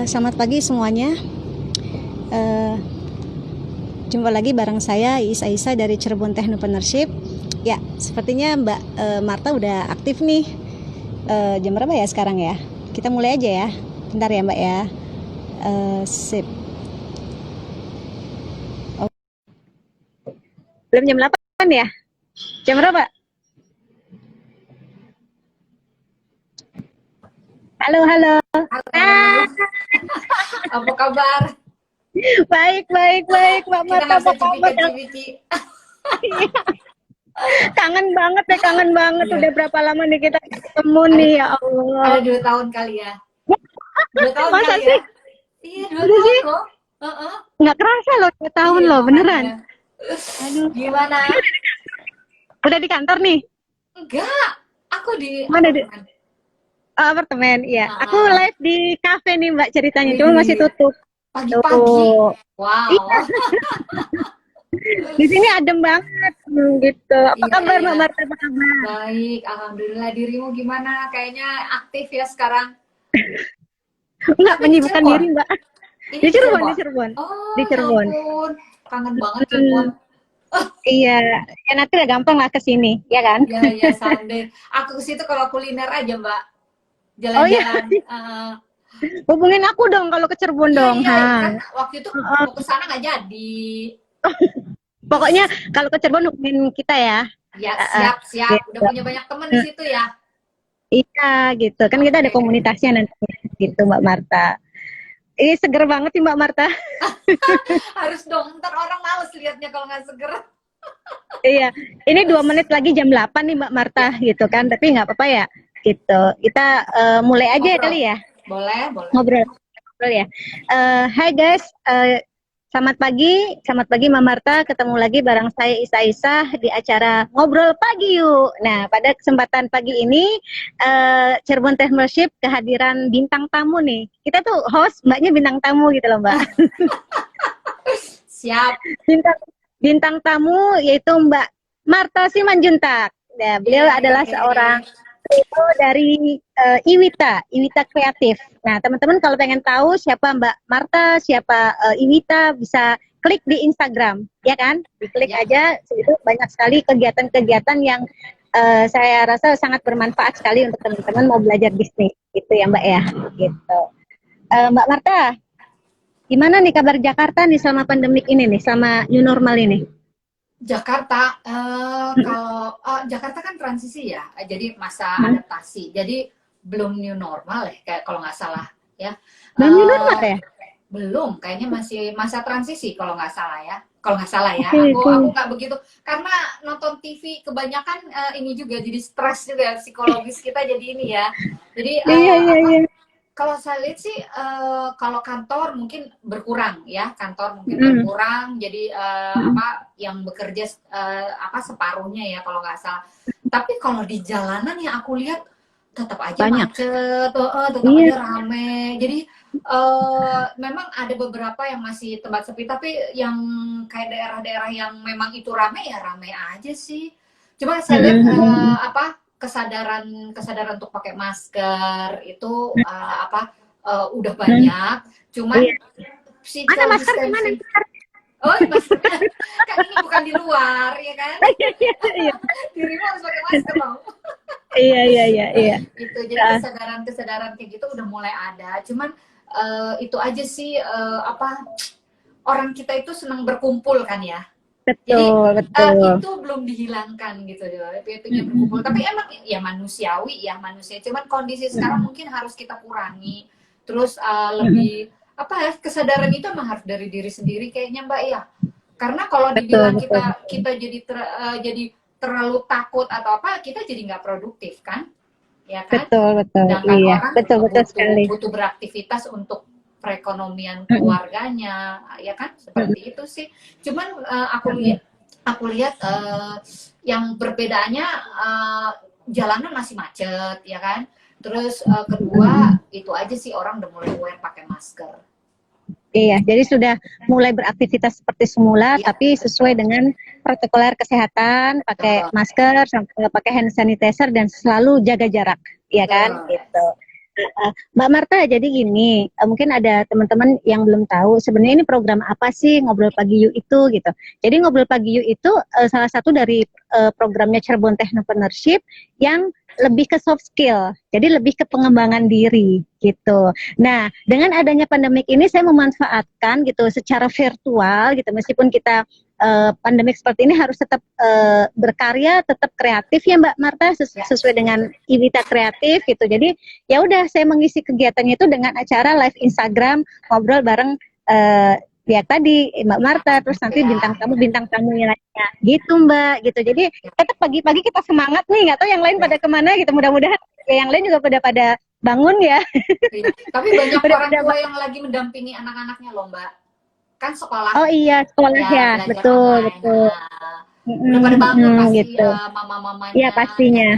Selamat pagi semuanya. Eh, Jumpa lagi bareng saya Iis Aisyah dari Cirebon Technopreneurship. Ya, sepertinya Mbak Marta udah aktif nih. Jam berapa ya sekarang ya? Kita mulai aja ya. Bentar ya Mbak ya. Sip. Oh, belum jam 8 ya? Jam berapa? Halo, halo. Halo, apa kabar? Baik, baik, baik. Mbak Kita Marta nggak apa bisa kabar? cipika-cipiki. Kangen banget ya, kangen banget. Iya, Udah berapa lama nih kita ketemu ada nih, ya Allah. ada 2 tahun kali ya. 2 tahun Masa kali ya? sih? Iya, dua Masa tahun sih? loh. Heeh. Nggak kerasa loh, 2 tahun Iya, loh, beneran. makanya. Aduh. Gimana? Udah di kantor nih? Enggak, aku di Mana di apartemen. apartemen? Iya. Aku Heeh. live di kafe nih Mbak ceritanya, cuma masih Wih, tutup. pagi-pagi. Tuh. Wow. Iya, di sini adem banget. Gitu. Apa Iya, kabar iya. Mbak Marta? Apa kabar? Baik, alhamdulillah. Dirimu gimana? Kayaknya aktif ya sekarang. Enggak Tapi di menyibukkan Cirebon. diri Mbak. Ini Di di Cirebon, di Cirebon. Cirebon. Di Oh, ya Cirebon. ampun. Kangen banget Cirebon. Hmm, iya. Ya nanti udah gampang lah ke sini, ya kan? Iya, iya, Sunday. Aku ke situ kalau kuliner aja, Mbak. Oh iya, Jalan-jalan. hubungin aku dong kalau ke Cirebon Iya, dong. iya, Ha. kan waktu itu mau ke sana nggak jadi. Pokoknya kalau ke Cirebon hubungin kita ya. Ya, Heeh, siap, siap. Udah gitu. punya banyak temen di situ ya. Iya gitu kan kita ada Oke. komunitasnya nanti gitu Mbak Marta. Ini seger banget sih Mbak Marta. Harus dong, ntar orang males liatnya kalau nggak seger. Iya, ini 2 menit lagi jam 8 nih Mbak Marta Ya, gitu kan, tapi nggak apa-apa ya gitu. Kita mulai aja ya ngobrol. kali ya Boleh, boleh. ngobrol, ngobrol ya. Hai guys, selamat pagi Mbak Marta. Ketemu lagi bareng saya Isa Isa di acara Ngobrol Pagi Yuk. Nah, pada kesempatan pagi ini Cirebon Technopreneurship kehadiran bintang tamu nih. Kita tuh host, mbaknya bintang tamu gitu loh Mbak. Siap. Bintang bintang tamu yaitu Mbak Marta Simanjuntak. Nah, beliau adalah seorang Yeay. CEO dari Iwita Kreatif. Nah, teman-teman kalau pengen tahu siapa Mbak Marta, siapa Iwita, bisa klik di Instagram, ya kan? Diklik Ya, aja, itu banyak sekali kegiatan-kegiatan yang saya rasa sangat bermanfaat sekali untuk teman-teman mau belajar bisnis, gitu ya Mbak ya, gitu. Mbak Marta, gimana nih kabar Jakarta nih selama pandemik ini nih, selama new normal ini? Jakarta, Mm-mm. kalau Jakarta kan transisi ya, jadi masa Mm. adaptasi. Jadi belum new normal ya, kayak kalau nggak salah ya. Belum new normal Eh, ya? belum, kayaknya masih masa transisi kalau nggak salah ya. Kalau nggak salah ya, Oke, aku oke. nggak begitu karena nonton TV kebanyakan ini juga jadi stres juga psikologis kita jadi ini ya. Jadi Iya, iya, iya. kalau saya lihat sih kalau kantor mungkin berkurang ya, kantor mungkin Mm, berkurang, jadi mm. yang bekerja apa separuhnya ya kalau nggak salah. Tapi kalau di jalanan yang aku lihat tetap aja Banyak. macet, tetap Iya, aja rame. Jadi memang ada beberapa yang masih tempat sepi, tapi yang kayak daerah-daerah yang memang itu rame ya rame aja sih. Cuma mm, saya lihat mm, mm. apa kesadaran kesadaran untuk pakai masker itu udah Mm. banyak. Iya. Cuman Mana physical maskernya? Mana distancing. masker? Oh, maskernya kan ini bukan di luar ya kan? Iya, iya, iya. Dirimu harus pakai masker loh. Iya, iya, iya, iya. Itu jadi Ah, kesadaran-kesadaran kayak gitu udah mulai ada. Cuman itu aja sih orang kita itu senang berkumpul kan ya. Jadi betul, betul. itu belum dihilangkan gitu, Mm, pengen berkumpul. Tapi mm, emang ya manusiawi ya manusia. Cuman kondisi sekarang mm, mungkin harus kita kurangi. Terus mm. lebih apa ya kesadaran itu emang harus dari diri sendiri kayaknya Mbak ya. Karena kalau Betul, dibilang betul, kita betul. kita jadi terlalu takut atau apa, kita jadi nggak produktif kan, ya kan? Betul, betul. Sedangkan Iya, orang betul, betul butuh sekali. butuh beraktivitas untuk perekonomian Mm, keluarganya, ya kan? mm, Seperti itu sih. Cuman mm, aku lihat yang perbedaannya jalanan masih macet, ya kan? Terus mm. kedua itu aja sih orang udah mulai aware pakai masker. Iya, jadi sudah mulai beraktivitas seperti semula, Iya, tapi betul, sesuai dengan protokoler kesehatan, pakai betul, masker, sampai pakai hand sanitizer, dan selalu jaga jarak, ya kan? betul. Gitu. Mbak Marta, jadi gini, mungkin ada teman-teman yang belum tahu sebenarnya ini program apa sih Ngobrol Pagi Yuk itu gitu. Jadi Ngobrol Pagi Yuk itu salah satu dari programnya Cirebon Technopreneurship yang lebih ke soft skill, jadi lebih ke pengembangan diri gitu. Nah, dengan adanya pandemik ini saya memanfaatkan gitu secara virtual gitu, meskipun kita pandemik seperti ini harus tetap berkarya, tetap kreatif ya Mbak Marta, Ya. sesuai dengan Iwita kreatif gitu. Jadi ya udah saya mengisi kegiatannya itu dengan acara live Instagram ngobrol bareng ya tadi Mbak Marta, terus nanti bintang tamu yang lainnya gitu Mbak gitu. Jadi tetap pagi-pagi kita semangat nih, nggak tahu yang lain Ya. pada kemana gitu, mudah-mudahan ya yang lain juga pada bangun ya. Iya. Tapi banyak Udah orang pada tua yang lagi mendampingi anak-anaknya loh Mbak. Kan sekolah oh iya sekolah ya ya, belajar betul online. betul. Udah pada bangun pasti Gitu. Iya mama-mamanya. pastinya.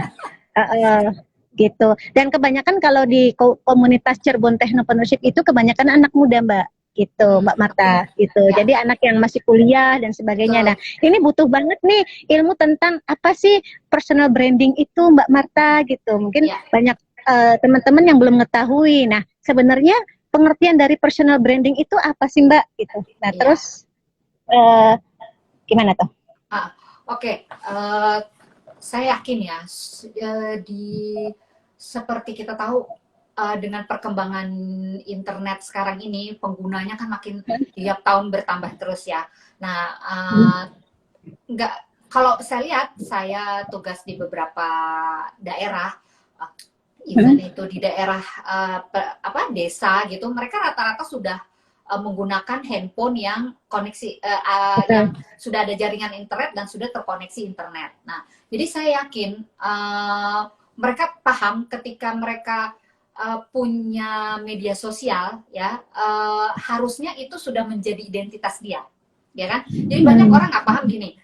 Gitu. Dan kebanyakan kalau di komunitas Cirebon Technopreneurship itu kebanyakan anak muda, Mbak. Gitu, Mbak Oke. Marta. Gitu. Ya, Jadi anak yang masih kuliah dan sebagainya. Nah, betul. ini butuh banget nih ilmu tentang apa sih personal branding itu, Mbak Marta gitu. Mungkin Ya, banyak teman-teman yang belum mengetahui. Nah, sebenarnya pengertian dari personal branding itu apa sih, Mbak? Gitu. Nah, ya. terus eh, gimana tuh? Oke. Saya yakin ya di seperti kita tahu dengan perkembangan internet sekarang ini penggunanya kan makin tiap tahun bertambah terus ya. Nah, nggak kalau saya lihat saya tugas di beberapa daerah, even itu di daerah desa gitu, mereka rata-rata sudah menggunakan handphone yang koneksi yang Betul. sudah ada jaringan internet dan sudah terkoneksi internet. Nah, jadi saya yakin mereka paham ketika mereka punya media sosial ya, harusnya itu sudah menjadi identitas dia, ya kan? Jadi banyak orang nggak paham gini,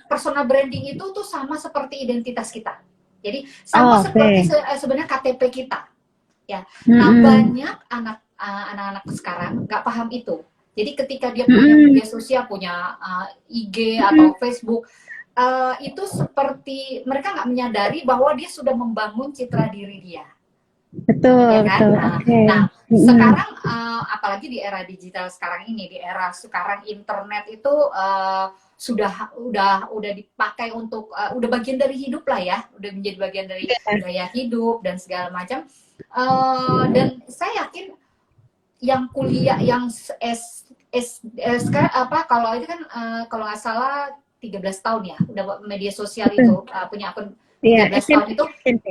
personal branding itu tuh sama seperti identitas kita. Jadi sama Oh, seperti oke. sebenarnya KTP kita. Ya, nah Mm-mm. banyak anak-anak sekarang nggak paham itu. Jadi ketika dia punya Mm-mm. media sosial, punya IG Mm-mm. atau Facebook, itu seperti mereka nggak menyadari bahwa dia sudah membangun citra diri dia, Betul, ya kan? betul. Nah, Oke. nah Mm-mm. sekarang apalagi di era digital sekarang ini, di era sekarang internet itu udah dipakai untuk udah bagian dari hidup lah ya, udah menjadi bagian dari gaya hidup dan segala macam. Dan saya yakin yang kuliah yang sekarang kalau itu kan kalau nggak salah 13 tahun ya udah media sosial Betul. itu punya akun Iya, 13 SMP, tahun itu. SMP.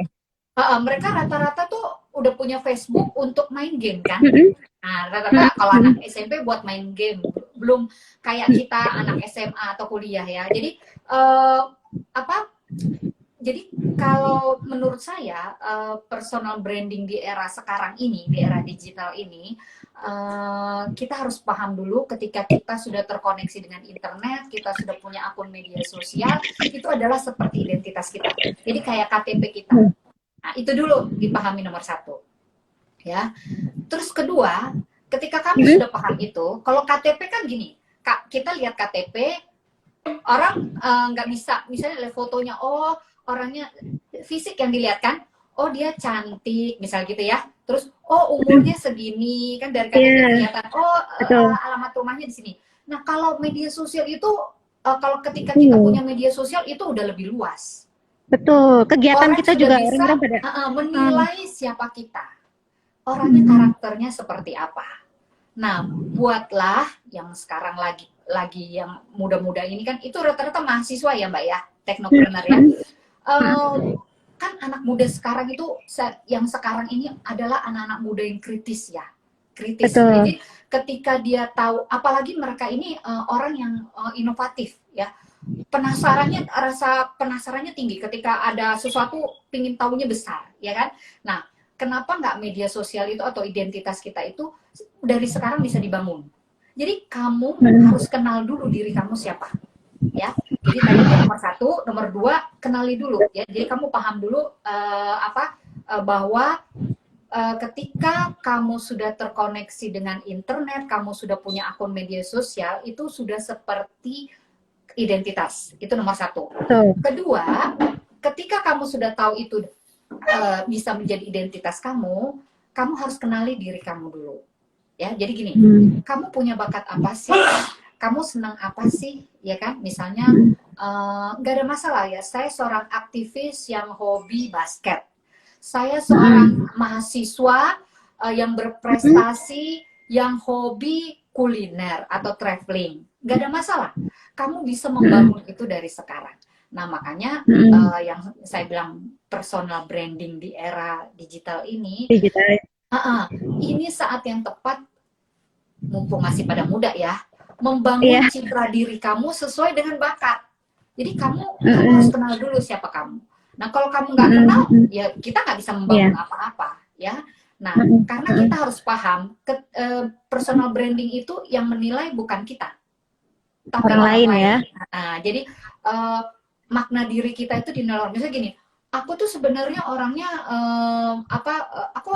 Mereka rata-rata tuh udah punya Facebook untuk main game kan. Mm-mm. Nah, rata-rata kalau anak Mm-mm. SMP buat main game, belum kayak kita anak SMA atau kuliah ya. Jadi apa? Jadi kalau menurut saya personal branding di era sekarang ini, di era digital ini, kita harus paham dulu ketika kita sudah terkoneksi dengan internet, kita sudah punya akun media sosial, itu adalah seperti identitas kita. Jadi kayak KTP kita. Nah, itu dulu dipahami nomor satu, ya. Terus kedua, ketika kamu Mm-mm. sudah paham itu, kalau KTP kan gini, kita lihat KTP, orang nggak bisa, misalnya lihat fotonya, oh orangnya fisik yang dilihat kan, oh dia cantik, misal gitu ya. Terus, oh umurnya segini, kan dari KTP Iya, kelihatan, oh betul. alamat rumahnya di sini. Nah kalau media sosial itu, kalau ketika kita Betul. punya media sosial itu udah lebih luas. Betul. Kegiatan Orang kita sudah juga bisa orang-orang pada menilai siapa kita, orangnya mm, karakternya seperti apa. Nah, buatlah yang sekarang lagi yang muda-muda ini kan itu rata-rata mahasiswa ya Mbak ya, teknopreneur ya. Uh, kan anak muda sekarang itu yang sekarang ini adalah anak-anak muda yang kritis ya, kritis. betul. Jadi ketika dia tahu, apalagi mereka ini orang yang inovatif ya, rasa penasarannya tinggi ketika ada sesuatu, pingin tahunya besar ya kan. Nah, kenapa nggak media sosial itu atau identitas kita itu dari sekarang bisa dibangun. Jadi kamu Mm, harus kenal dulu diri kamu siapa, ya. Jadi tadi itu nomor satu, nomor dua kenali dulu ya. Jadi kamu paham dulu bahwa ketika kamu sudah terkoneksi dengan internet, kamu sudah punya akun media sosial, itu sudah seperti identitas. Itu nomor satu. betul. Kedua, ketika kamu sudah tahu itu bisa menjadi identitas kamu, kamu harus kenali diri kamu dulu. Ya, jadi gini, kamu punya bakat apa sih? Kamu senang apa sih? Ya kan, misalnya nggak ada masalah ya. Saya seorang aktivis yang hobi basket. Saya seorang mahasiswa yang berprestasi, yang hobi kuliner atau traveling. Nggak ada masalah. Kamu bisa membangun itu dari sekarang. Nah, makanya yang saya bilang personal branding di era digital ini, Digital. ini saat yang tepat, mumpung masih pada muda ya, membangun Iya. citra diri kamu sesuai dengan bakat. Jadi kamu harus kenal dulu siapa kamu. Nah, kalau kamu nggak kenal, ya kita nggak bisa membangun apa-apa, ya. Nah, karena kita harus paham, personal branding itu yang menilai bukan kita, tapi Orang lain ya. Nah, jadi makna diri kita itu dinilai. Misalnya gini, aku tuh sebenarnya orangnya aku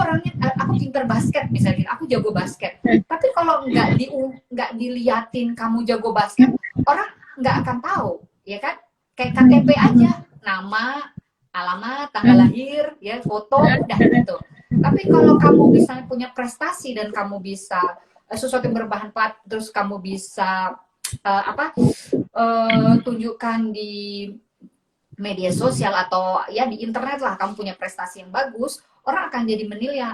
pinter basket misalnya, aku jago basket. Tapi kalau nggak diliatin kamu jago basket, orang nggak akan tahu, ya kan? Kayak KTP aja, nama, alamat, tanggal lahir, ya foto, udah gitu. Tapi kalau kamu misalnya punya prestasi dan kamu bisa sesuatu yang bermanfaat, terus kamu bisa tunjukkan di media sosial atau ya di internet lah, kamu punya prestasi yang bagus, orang akan jadi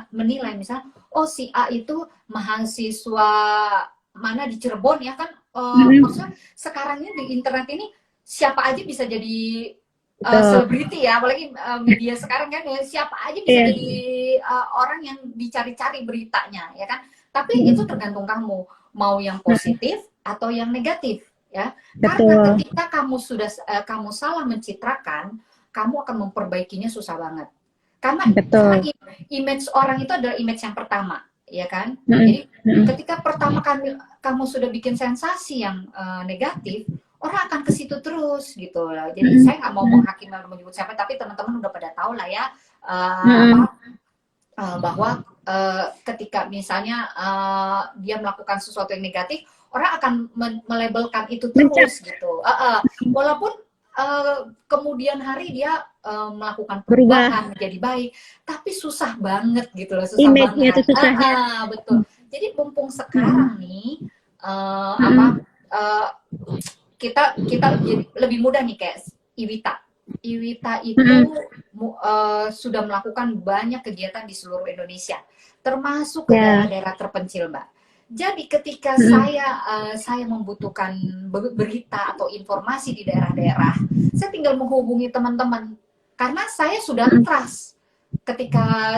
menilai misalnya, oh si A itu mahasiswa mana di Cirebon, ya kan. Maksudnya sekarang ini di internet ini siapa aja bisa jadi selebriti ya, apalagi media sekarang kan ya, siapa aja bisa jadi orang yang dicari-cari beritanya, ya kan. Tapi itu tergantung kamu mau yang positif atau yang negatif, ya. Karena ketika kamu salah mencitrakan, kamu akan memperbaikinya susah banget. Karena image orang itu adalah image yang pertama, ya kan. Jadi ketika pertama kamu sudah bikin sensasi yang negatif, orang akan ke situ terus gitu lah. Jadi saya nggak mau menghakimi atau menyebut siapa, tapi teman-teman udah pada tahu lah ya, bahwa ketika misalnya dia melakukan sesuatu yang negatif, orang akan melabelkan itu terus gitu. Walaupun kemudian hari dia melakukan perubahan menjadi baik, tapi susah banget gitu loh, susah banget. Itu susah, betul. Jadi mumpung sekarang nih kita jadi lebih mudah nih, kayak Iwita itu sudah melakukan banyak kegiatan di seluruh Indonesia, termasuk ke daerah-daerah terpencil, Mbak. Jadi ketika saya membutuhkan berita atau informasi di daerah-daerah, saya tinggal menghubungi teman-teman, karena saya sudah trust. Ketika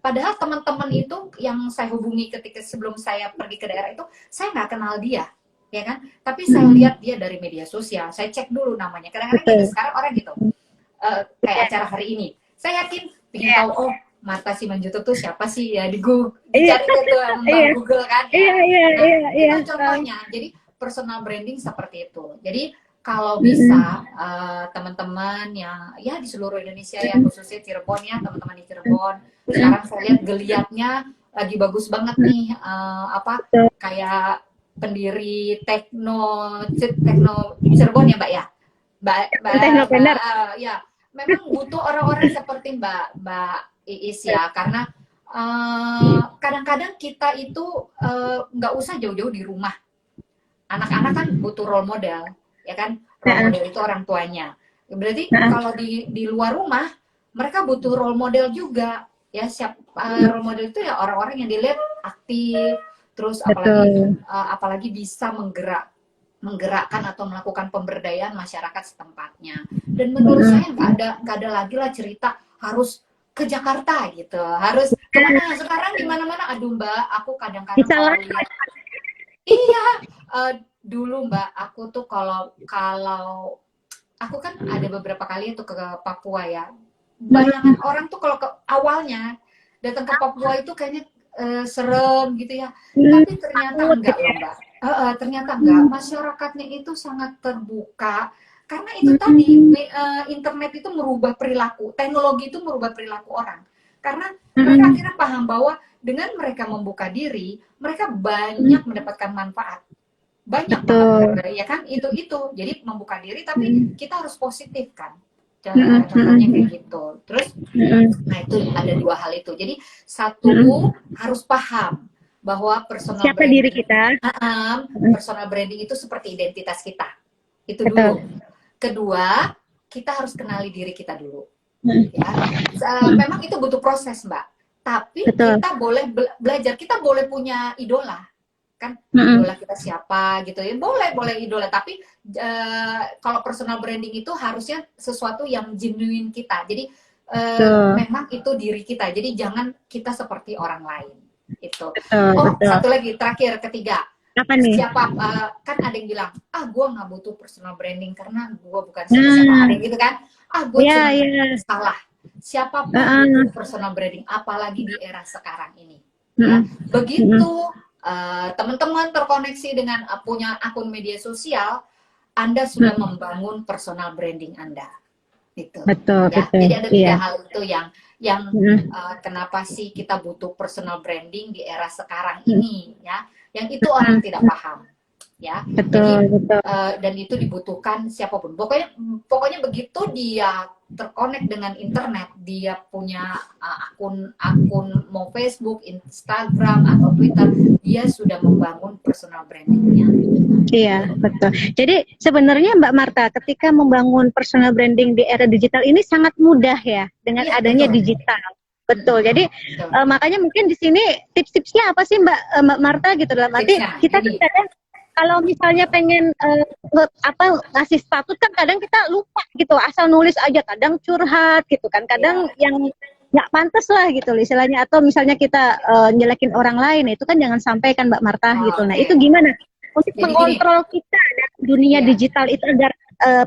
padahal teman-teman itu yang saya hubungi ketika sebelum saya pergi ke daerah itu, saya nggak kenal dia, ya kan? Tapi saya lihat dia dari media sosial, saya cek dulu namanya. Kadang-kadang gitu, sekarang orang gitu, kayak acara hari ini, saya yakin ingin tahu, oh Marta Simanjuntak tuh siapa sih ya, di Google, dicari gitu Google kan. Itu contohnya. Jadi personal branding seperti itu. Jadi kalau bisa teman-teman yang ya di seluruh Indonesia ya, khususnya Cirebon ya, teman-teman di Cirebon, sekarang saya lihat geliatnya lagi bagus banget nih, kayak pendiri tekno Cirebon ya, Mbak ya, Mbak ya, memang butuh orang-orang seperti Mbak Iis ya, karena kadang-kadang kita itu nggak usah jauh-jauh di rumah. Anak-anak kan butuh role model, ya kan. Role model itu orang tuanya. Berarti kalau di luar rumah, mereka butuh role model juga, ya. Role model itu ya orang-orang yang dilihat aktif, terus apalagi bisa menggerakkan atau melakukan pemberdayaan masyarakat setempatnya. Dan menurut saya nggak ada lagi lah cerita harus ke Jakarta gitu, harus kemana. Sekarang di mana-mana. Aduh Mbak, aku kadang-kadang kalau lihat, dulu Mbak, aku tuh kalau aku kan ada beberapa kali tuh ke Papua ya. Bayangan orang tuh kalau awalnya datang ke Papua itu kayaknya serem gitu ya. Tapi ternyata enggak loh Mbak. Ternyata enggak. Masyarakatnya itu sangat terbuka. Karena itu tadi, internet itu merubah perilaku, teknologi itu merubah perilaku orang. Karena mereka akhirnya paham bahwa dengan mereka membuka diri, mereka banyak mendapatkan manfaat. Banyak banget, ya kan? Itu. Jadi membuka diri, tapi kita harus positif kan. contohnya kayak gitu. Terus, nah itu ada dua hal itu. Jadi satu harus paham bahwa Siapa diri kita? personal branding itu seperti identitas kita. Itu dulu. Kedua, kita harus kenali diri kita dulu. Ya, memang itu butuh proses, Mbak. Tapi kita boleh belajar, kita boleh punya idola, kan? Idola kita siapa gitu ya? Boleh idola. Tapi kalau personal branding itu harusnya sesuatu yang genuine kita. Jadi memang itu diri kita. Jadi jangan kita seperti orang lain. Itu. Satu lagi, terakhir, ketiga. Apa nih? Siapa kan ada yang bilang, gue nggak butuh personal branding karena gue bukan siapa-siapa. Ada yang gitu kan? Gue cuma salah. Siapapun butuh personal branding, apalagi di era sekarang ini. Ya. Begitu teman-teman terkoneksi dengan punya akun media sosial, Anda sudah membangun personal branding Anda. Itu. Betul. Jadi ada tiga hal itu yang kenapa sih kita butuh personal branding di era sekarang ini, ya? Yang itu orang tidak paham, ya. Jadi dan itu dibutuhkan siapapun. Pokoknya begitu dia terkonek dengan internet, dia punya akun mau Facebook, Instagram atau Twitter, dia sudah membangun personal brandingnya. Iya, betul. Jadi sebenarnya Mbak Marta, ketika membangun personal branding di era digital ini sangat mudah ya dengan adanya digital. Betul. Jadi makanya mungkin di sini tips-tipsnya apa sih Mbak Marta gitu dalam arti kita kadang kalau misalnya pengen ngasih status kan kadang kita lupa gitu, asal nulis aja, kadang curhat gitu kan, kadang yang nggak pantas lah gitu istilahnya, atau misalnya kita nyelekin orang lain, itu kan jangan sampai kan Mbak Marta gitu. Nah itu gimana untuk mengontrol kita dalam dunia digital itu agar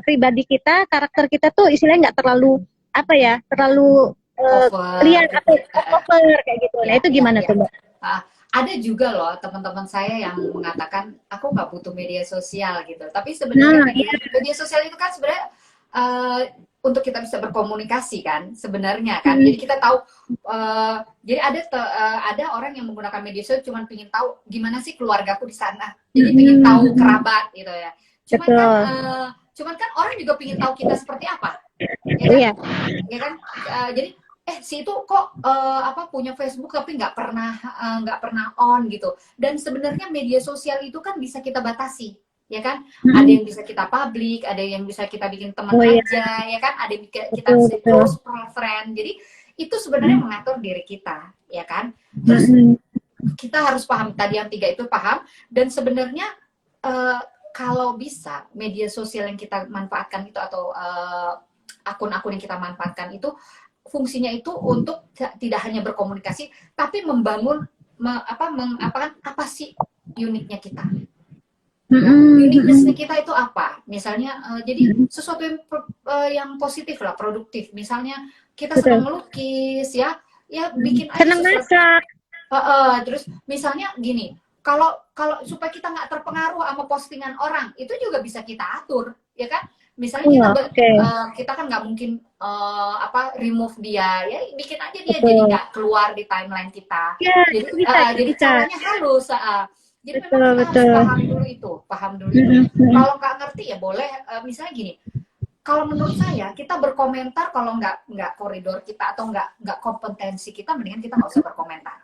pribadi kita, karakter kita tuh istilahnya nggak terlalu terlalu lihat atau over kayak gitu. Nah itu gimana tuh Mbak? Ada juga loh teman-teman saya yang mengatakan aku nggak butuh media sosial gitu. Tapi sebenarnya media sosial itu kan sebenarnya untuk kita bisa berkomunikasi kan sebenarnya kan. Jadi kita tahu. Jadi ada orang yang menggunakan media sosial cuma pengen tahu gimana sih keluargaku di sana. Jadi pengen tahu kerabat gitu ya. Cuman kan orang juga pengen tahu kita seperti apa. Ya kan? Jadi si itu kok punya Facebook tapi nggak pernah on gitu. Dan sebenarnya media sosial itu kan bisa kita batasi, ya kan? Ada yang bisa kita publik, ada yang bisa kita bikin teman aja, ya kan? Ada yang kita bisa close friend. Jadi itu sebenarnya mengatur diri kita, ya kan? Terus kita harus paham tadi yang tiga itu paham. Dan sebenarnya kalau bisa media sosial yang kita manfaatkan itu atau akun-akun yang kita manfaatkan itu fungsinya itu untuk tidak hanya berkomunikasi tapi membangun apa sih uniknya kita. Uniqueness kita itu apa? Misalnya jadi sesuatu yang positif lah, produktif. Misalnya kita senang melukis ya bikin aja senang masak. Terus misalnya gini, kalau supaya kita nggak terpengaruh sama postingan orang, itu juga bisa kita atur, ya kan? Misalnya kita kan nggak mungkin remove dia, ya bikin aja dia jadi nggak keluar di timeline kita. Jadi caranya halus. Jadi memang kita harus paham dulu itu. Kalau nggak ngerti ya boleh, misalnya gini. Kalau menurut saya kita berkomentar kalau nggak koridor kita atau nggak kompetensi kita, mendingan kita nggak usah berkomentar.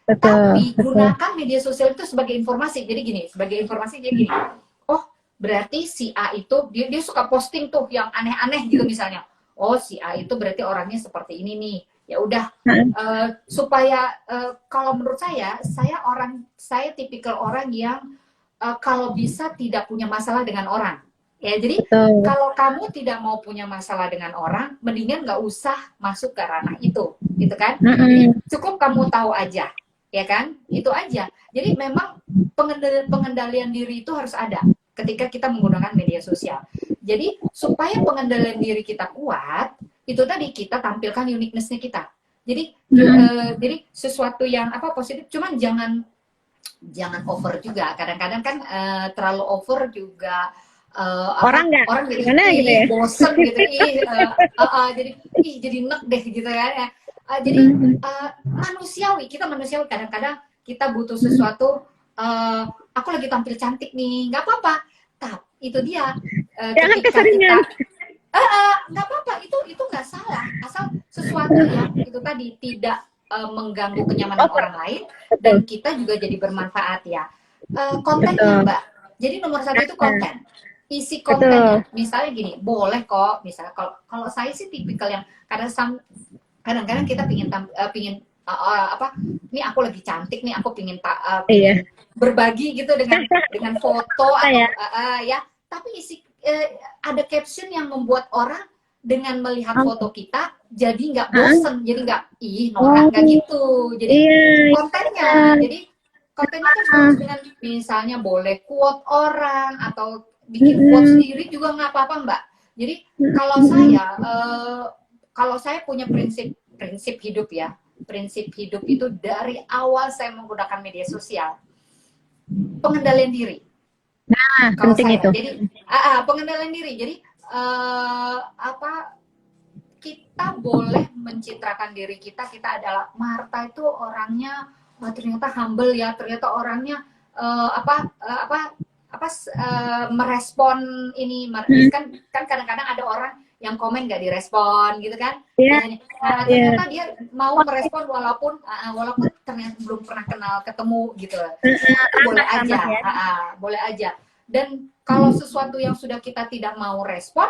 Tapi gunakan media sosial itu sebagai informasi. Jadi gini, berarti si A itu dia suka posting tuh yang aneh-aneh gitu misalnya. Oh, si A itu berarti orangnya seperti ini nih. Ya udah supaya kalau menurut saya tipikal orang yang kalau bisa tidak punya masalah dengan orang. Ya, jadi kalau kamu tidak mau punya masalah dengan orang, mendingan nggak usah masuk ke ranah itu, gitu kan? Jadi cukup kamu tahu aja, ya kan? Itu aja. Jadi memang pengendalian diri itu harus ada ketika kita menggunakan media sosial. Jadi supaya pengendalian diri kita kuat, itu tadi kita tampilkan uniqueness-nya kita. Jadi jadi sesuatu yang positif, cuman jangan over juga. Kadang-kadang kan terlalu over juga orang jadi bosen gitu, jadi nek deh gitu kan. Jadi manusiawi, kita kadang-kadang kita butuh sesuatu. Aku lagi tampil cantik nih, nggak apa-apa. Tapi itu dia. Jangan keseringan. nggak apa-apa, itu nggak salah, asal sesuatu yang itu tadi tidak mengganggu kenyamanan Oh, orang lain betul, dan kita juga jadi bermanfaat ya. Kontennya betul. Mbak, jadi nomor satu itu Nah, konten, isi betul. kontennya. Misalnya gini, boleh kok, misalnya kalau kalau saya sih tipikal yang kadang-kadang kita pingin apa, ini aku lagi cantik nih, aku Iya. pingin berbagi gitu dengan foto Apa ya? atau ya, tapi ada caption yang membuat orang dengan melihat Oh, foto kita jadi nggak ah, bosen, jadi nggak ih norak, nggak oh, gitu. Jadi iya, kontennya, iya. jadi kontennya kan Ah, bagus dengan misalnya boleh quote orang atau bikin quote mm-mm, sendiri juga nggak apa-apa Mbak. Jadi mm-mm. kalau saya punya prinsip hidup ya, prinsip hidup itu dari awal saya menggunakan media sosial, pengendalian diri. Ah, Kalau penting saya, itu. jadi pengendalian diri. Jadi apa, kita boleh mencitrakan diri kita, kita adalah Marta itu orangnya ternyata humble ya, ternyata orangnya merespon ini, Mm, kan kan kadang-kadang ada orang yang komen gak direspon gitu kan iya, biasanya. Nah, iya. ternyata dia mau merespon walaupun ternyata belum pernah kenal ketemu gitu. Itu boleh aja, Ramah ya. boleh aja. Dan kalau sesuatu yang sudah kita tidak mau respon,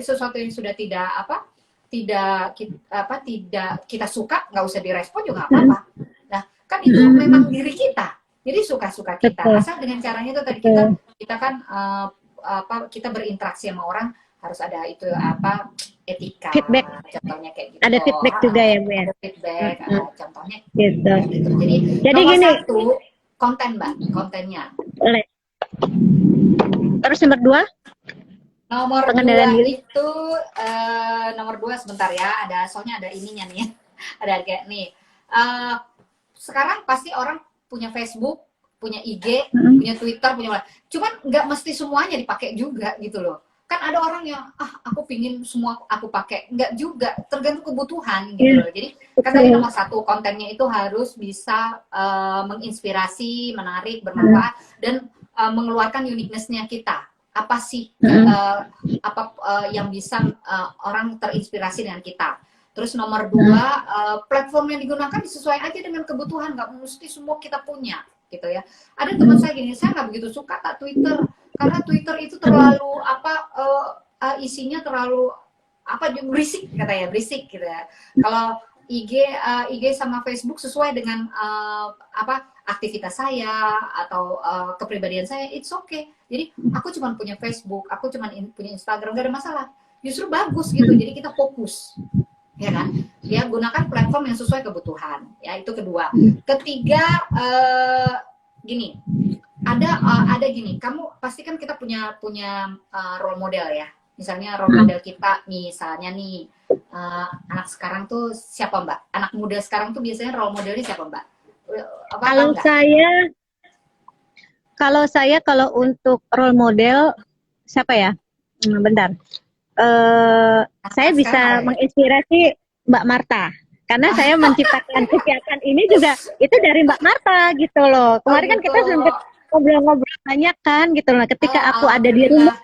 sesuatu yang sudah tidak kita suka, nggak usah direspon juga nggak apa-apa. Nah, kan itu memang diri kita. Jadi suka-suka kita. Betul, Asal dengan caranya itu tadi betul. kita kan kita berinteraksi sama orang harus ada itu etika. Feedback, Contohnya kayak ada gitu. feedback juga ya Bu ya. Ada feedback. Mm-mm. Contohnya Gitu. gitu. Jadi Jadi nomor gini, satu konten Mbak, kontennya. boleh. Terus nomor dua, Nomor pengendalian dua diri. itu nomor dua sebentar ya, soalnya ada ininya nih, ada kayak nih. Eh, Sekarang pasti orang punya Facebook, punya IG, Mm-mm. punya Twitter, cuman nggak mesti semuanya dipakai juga gitu loh. Kan ada orang yang aku pingin semua aku pakai, nggak juga, tergantung kebutuhan gitu Iya, loh. Jadi kan tadi betul. nomor satu, kontennya itu harus bisa menginspirasi, menarik, Mm-mm. bermanfaat, dan mengeluarkan uniqueness-nya kita. Apa sih Mm-mm. yang bisa orang terinspirasi dengan kita. Terus nomor dua, platform yang digunakan disesuaikan aja dengan kebutuhan, nggak mesti semua kita punya gitu ya. Ada teman saya gini, saya nggak begitu suka Twitter karena Twitter itu terlalu isinya terlalu berisik, katanya berisik gitu ya. Kalau IG sama Facebook sesuai dengan aktivitas saya atau kepribadian saya, it's okay. Jadi aku cuma punya Facebook, aku cuma punya Instagram, gak ada masalah. Justru bagus gitu. Jadi kita fokus, ya kan? Ya, gunakan platform yang sesuai kebutuhan. Ya, itu kedua. Ketiga, gini, ada gini. Kamu pasti kan kita punya role model ya. Misalnya role model kita, misalnya nih anak sekarang tuh siapa Mbak? Anak muda sekarang tuh biasanya role modelnya siapa Mbak? Apa tahu Kalau nggak? saya, kalau untuk role model siapa ya? Bentar. Saya Anak sekarang apa bisa ya? menginspirasi Mbak Marta. Karena saya menciptakan kegiatan ini juga itu dari Mbak Marta gitu loh. Oh Kemarin kan gitu. kita sempat ngobrol-ngobrol banyak kan gitu loh. Ketika aku ada di rumah,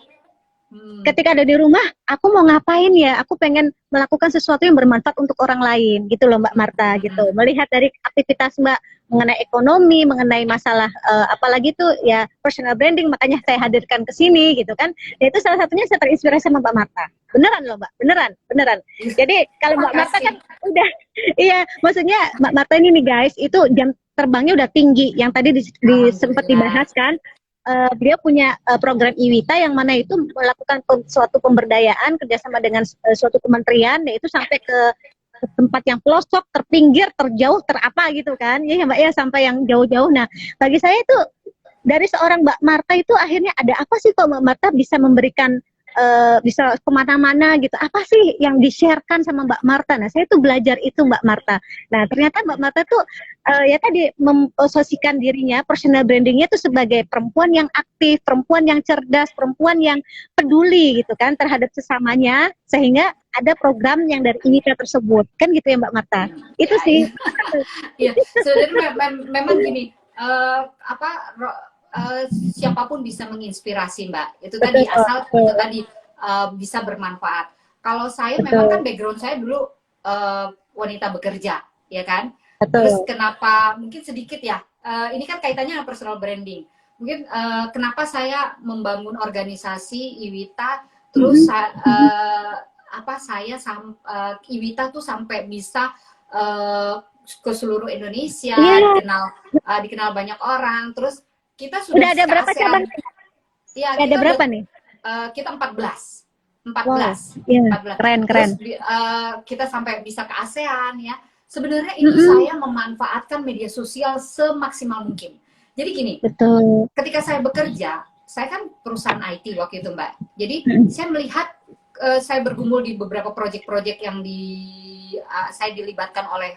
Alhamdulillah. aku mau ngapain ya? Aku pengen melakukan sesuatu yang bermanfaat untuk orang lain, gitu loh Mbak Marta, gitu. Melihat dari aktivitas Mbak mengenai ekonomi, mengenai masalah apalagi tuh ya personal branding, makanya saya hadirkan ke sini, gitu kan. Ya itu salah satunya saya terinspirasi sama Mbak Marta. Beneran loh Mbak, beneran, beneran. Jadi kalau Mbak Marta kan Makasih. udah, iya, maksudnya Mbak Marta ini nih guys, itu jam terbangnya udah tinggi. Yang tadi sempat Alhamdulillah. dibahas kan, beliau punya program IWITA yang mana itu melakukan suatu pemberdayaan kerjasama dengan suatu kementerian, yaitu sampai ke tempat yang pelosok, terpinggir, terjauh, terapa gitu kan, ya Mbak ya, sampai yang jauh-jauh. Nah, bagi saya itu dari seorang Mbak Marta itu akhirnya ada apa sih kok Mbak Marta bisa memberikan bisa kemana-mana gitu, apa sih yang di-sharekan sama Mbak Marta. Nah saya tuh belajar itu Mbak Marta. Nah ternyata Mbak Marta tuh ya tadi memposisikan dirinya, personal brandingnya tuh sebagai perempuan yang aktif, perempuan yang cerdas, perempuan yang peduli gitu kan terhadap sesamanya, sehingga ada program yang dari INITA tersebut kan gitu ya Mbak Marta. Itu Ya, sih. ya. Iya, sebenarnya memang gini, siapapun bisa menginspirasi Mbak. Itu tadi, Betul, asal betul. itu tadi bisa bermanfaat. Kalau saya Betul. memang kan background saya dulu wanita bekerja, ya kan. Betul. Terus kenapa mungkin sedikit ya, ini kan kaitannya dengan personal branding. Mungkin kenapa saya membangun organisasi Iwita, terus Iwita tuh sampai bisa ke seluruh Indonesia, dikenal banyak orang. Terus kita sudah ada berapa cabang? Ya, ada berapa nih? Kita 14. Wow. Yeah. Keren. Terus kita sampai bisa ke ASEAN ya. Sebenarnya itu saya memanfaatkan media sosial semaksimal mungkin. Jadi gini, betul. Ketika saya bekerja, saya kan perusahaan IT waktu itu Mbak. Jadi saya melihat saya bergumul di beberapa proyek-proyek yang saya dilibatkan oleh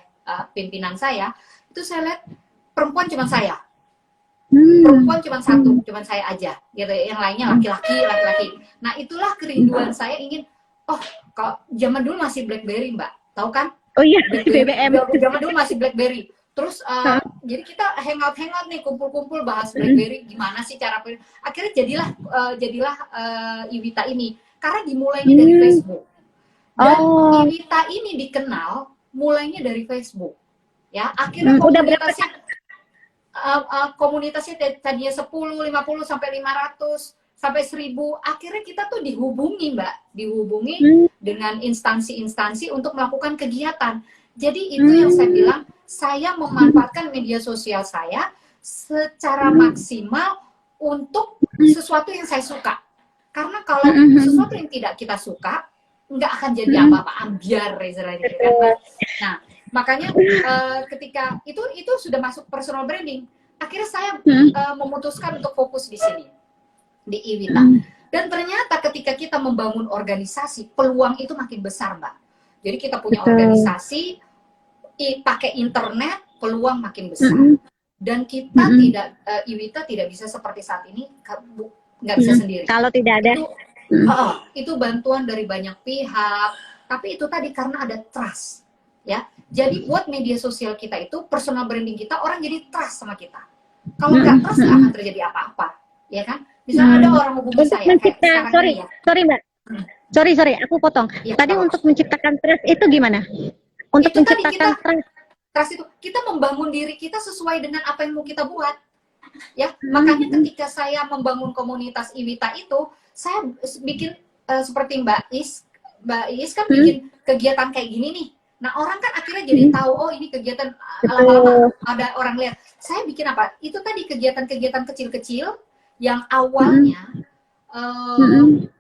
pimpinan saya. Itu saya lihat perempuan cuma saya. Perempuan cuma satu, cuma saya aja, gitu. Yang lainnya laki-laki. Nah itulah kerinduan saya ingin. Oh, kalau zaman dulu masih BlackBerry Mbak, tahu kan? Oh iya, BBM. Zaman dulu masih BlackBerry. Terus jadi kita hangout nih, kumpul-kumpul bahas BlackBerry, gimana sih cara. Akhirnya jadilah Iwita ini, karena dimulainya dari Facebook. Dan Iwita ini dikenal mulainya dari Facebook. Ya, akhirnya komunitasnya tadinya 10, 50 sampai 500 sampai 1000. Akhirnya kita tuh dihubungi dengan instansi-instansi untuk melakukan kegiatan. Jadi itu yang saya bilang, saya memanfaatkan media sosial saya secara maksimal untuk sesuatu yang saya suka. Karena kalau sesuatu yang tidak kita suka, nggak akan jadi apa-apa, ambiar istilahnya gitu kan. Nah, makanya ketika itu sudah masuk personal branding, akhirnya saya memutuskan untuk fokus di sini, di Iwita. Dan ternyata ketika kita membangun organisasi, peluang itu makin besar, Mbak. Jadi kita punya organisasi, pakai internet, peluang makin besar. Dan kita Iwita tidak bisa seperti saat ini, nggak bisa sendiri. Kalau tidak ada itu bantuan dari banyak pihak. Tapi itu tadi karena ada trust. Ya, jadi buat media sosial kita itu, personal branding kita, orang jadi trust sama kita. Kalau nggak trust, nggak akan terjadi apa-apa, ya kan? Misalnya ada orang hubungi saya, Mbak. Sorry, aku potong. Ya, tadi untuk menciptakan trust itu gimana? Untuk itu menciptakan trust itu, kita membangun diri kita sesuai dengan apa yang mau kita buat. Ya, makanya ketika saya membangun komunitas Iwita itu, saya bikin seperti Mbak Is kan bikin kegiatan kayak gini nih. Nah, orang kan akhirnya jadi tahu, oh ini kegiatan lama-lama ada orang lihat. Saya bikin apa? Itu tadi kegiatan-kegiatan kecil-kecil yang awalnya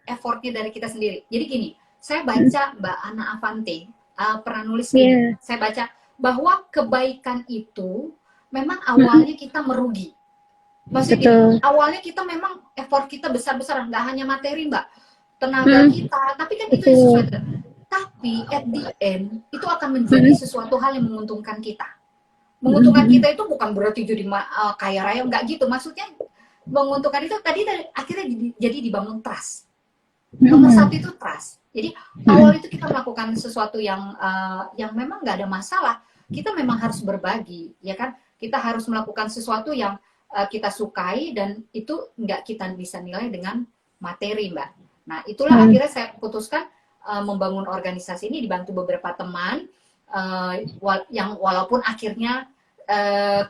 effortnya dari kita sendiri. Jadi gini, saya baca Mbak Ana Avante pernah nulis gini, saya baca bahwa kebaikan itu memang awalnya kita merugi. Maksudnya gini, awalnya kita memang effort kita besar-besaran, nggak hanya materi Mbak, tenaga kita, tapi kan itu sesuai. Tapi at the end itu akan menjadi sesuatu hal yang menguntungkan kita. Menguntungkan kita itu bukan berarti jadi kaya raya, enggak gitu. Maksudnya menguntungkan itu tadi akhirnya jadi dibangun trust. Nomor satu itu trust. Jadi awal itu kita melakukan sesuatu yang memang nggak ada masalah. Kita memang harus berbagi, ya kan? Kita harus melakukan sesuatu yang kita sukai dan itu nggak kita bisa nilai dengan materi, Mbak. Nah, itulah akhirnya saya putuskan membangun organisasi ini dibantu beberapa teman yang walaupun akhirnya